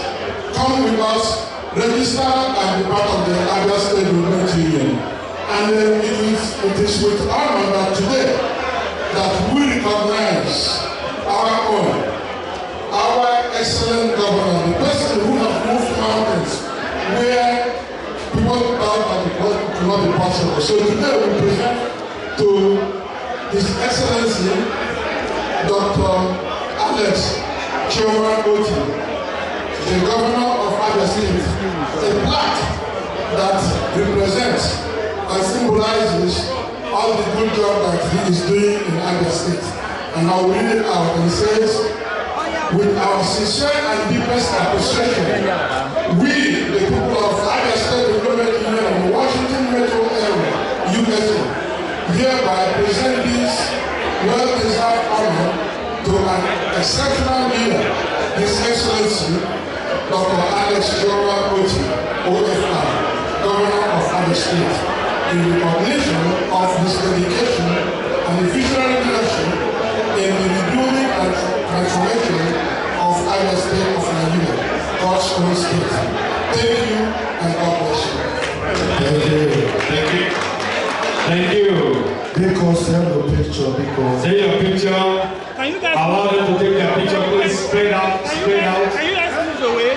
come with us, register and be part of the Abia State Development Union. And it is with honor that today that we recognize our excellent governor, the person who has moved mountains where people thought that it could not be possible. So today we present to His Excellency Dr. Alex Otti, the governor of Abia State, a plaque that represents and symbolizes all the good job that he is doing in Abia State. And I will read it out, and it says, with our sincere and deepest appreciation, we, the people of Abia State Development Union in the Washington metro area, USA, hereby present this well-deserved honor to an exceptional leader, His Excellency Dr. Alex Otti, OFR, Governor of Abia State, in recognition of his dedication and visionary leadership in the rebuilding and transformation of Abia State of Nigeria, God's own state. Thank you and God bless you. Thank you. Thank you. Thank you. Because send the picture, because say your picture. Can you guys allow them to take their picture, please? Spread out, spread out. Can you guys move away?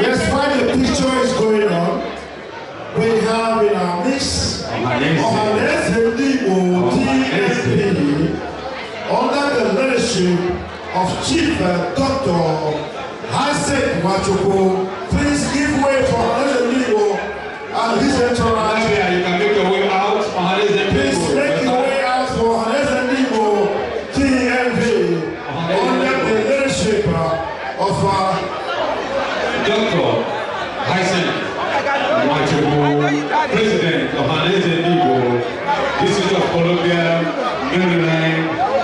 Yes, while the picture is going on, we have in our midst Ohaneze Igbo DSP under the leadership of Chief Dr. Isaac Machuku. Please give way for Ohaneze Igbo and his entourage. You can make your way out. Please make your way out for Ohaneze Igbo DMV under the leadership of Dr. Isaac Machuku, President of Ohaneze Igbo, District of Columbia, Maryland,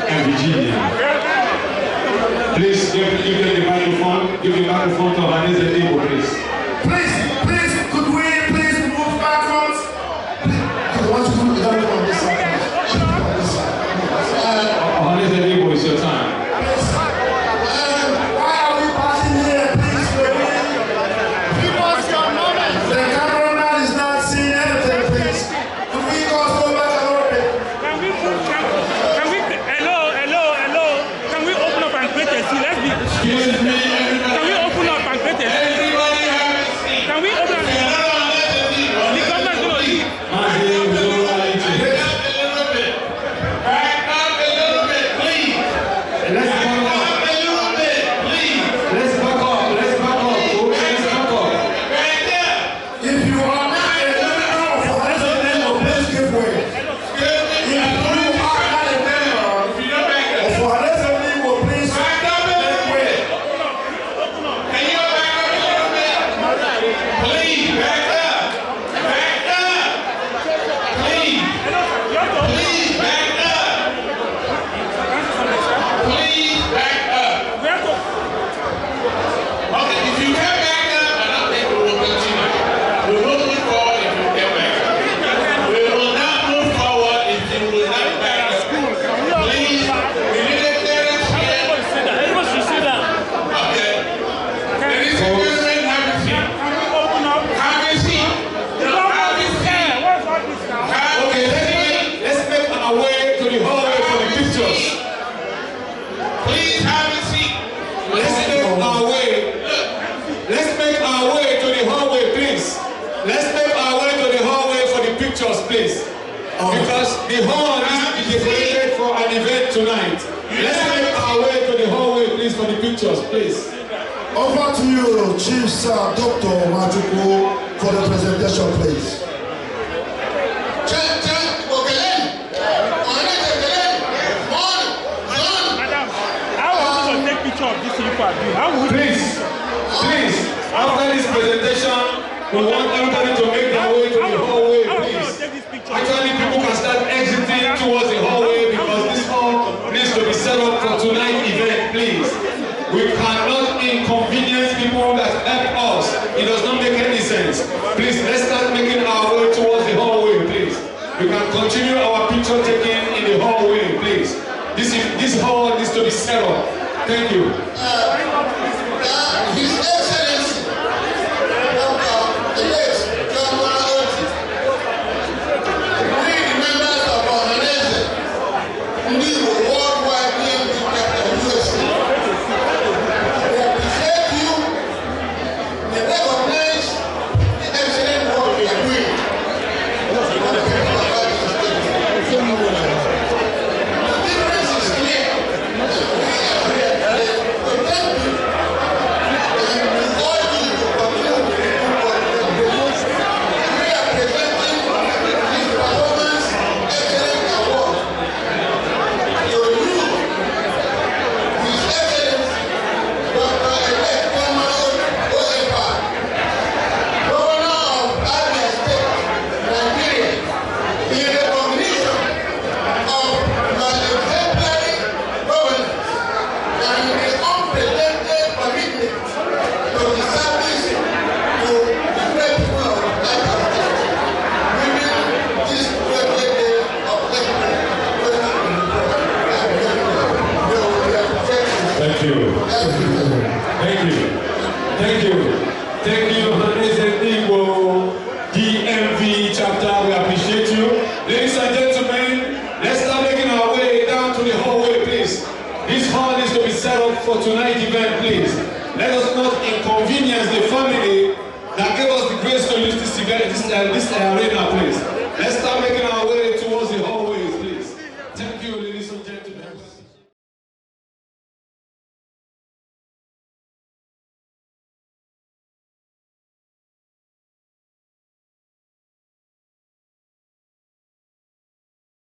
and Virginia. Please give the microphone. Give the microphone to Ohaneze Igbo, please. Please, could we please move backwards? I want to come on this side. Ohaneze Igbo, it's your time. Why are we passing here? Please, give us your moment. The cameraman is not seeing anything, please. Could we go back a little bit? Hello. Can we open up and create a scene? Let's be. Excuse me. Can we open up and create a scene? please. Because the hall needs to be decorated for an event tonight. Let's make our way to the hallway, please, for the pictures, please. Over to you, Chief Sir Dr. Majuku, for the presentation, please. Please, after this presentation, we want everybody to make their way to the hallway, please. Actually, people can start exiting towards the hallway because this hall needs to be set up for tonight's event, please. We cannot inconvenience people that help us. It does not make any sense. Please, let's start making our way towards the hallway, please. We can continue our picture taking in the hallway, please. This hall needs to be set up. Thank you. His Excellency, the late Otti, we the members of our worldwide DMV capital USA, we appreciate you and recognize the excellent work you are doing. The difference is clear. We are here to thank you. For tonight's event, please. Let us not inconvenience the family that gave us the grace to use this arena, please. Let's start making our way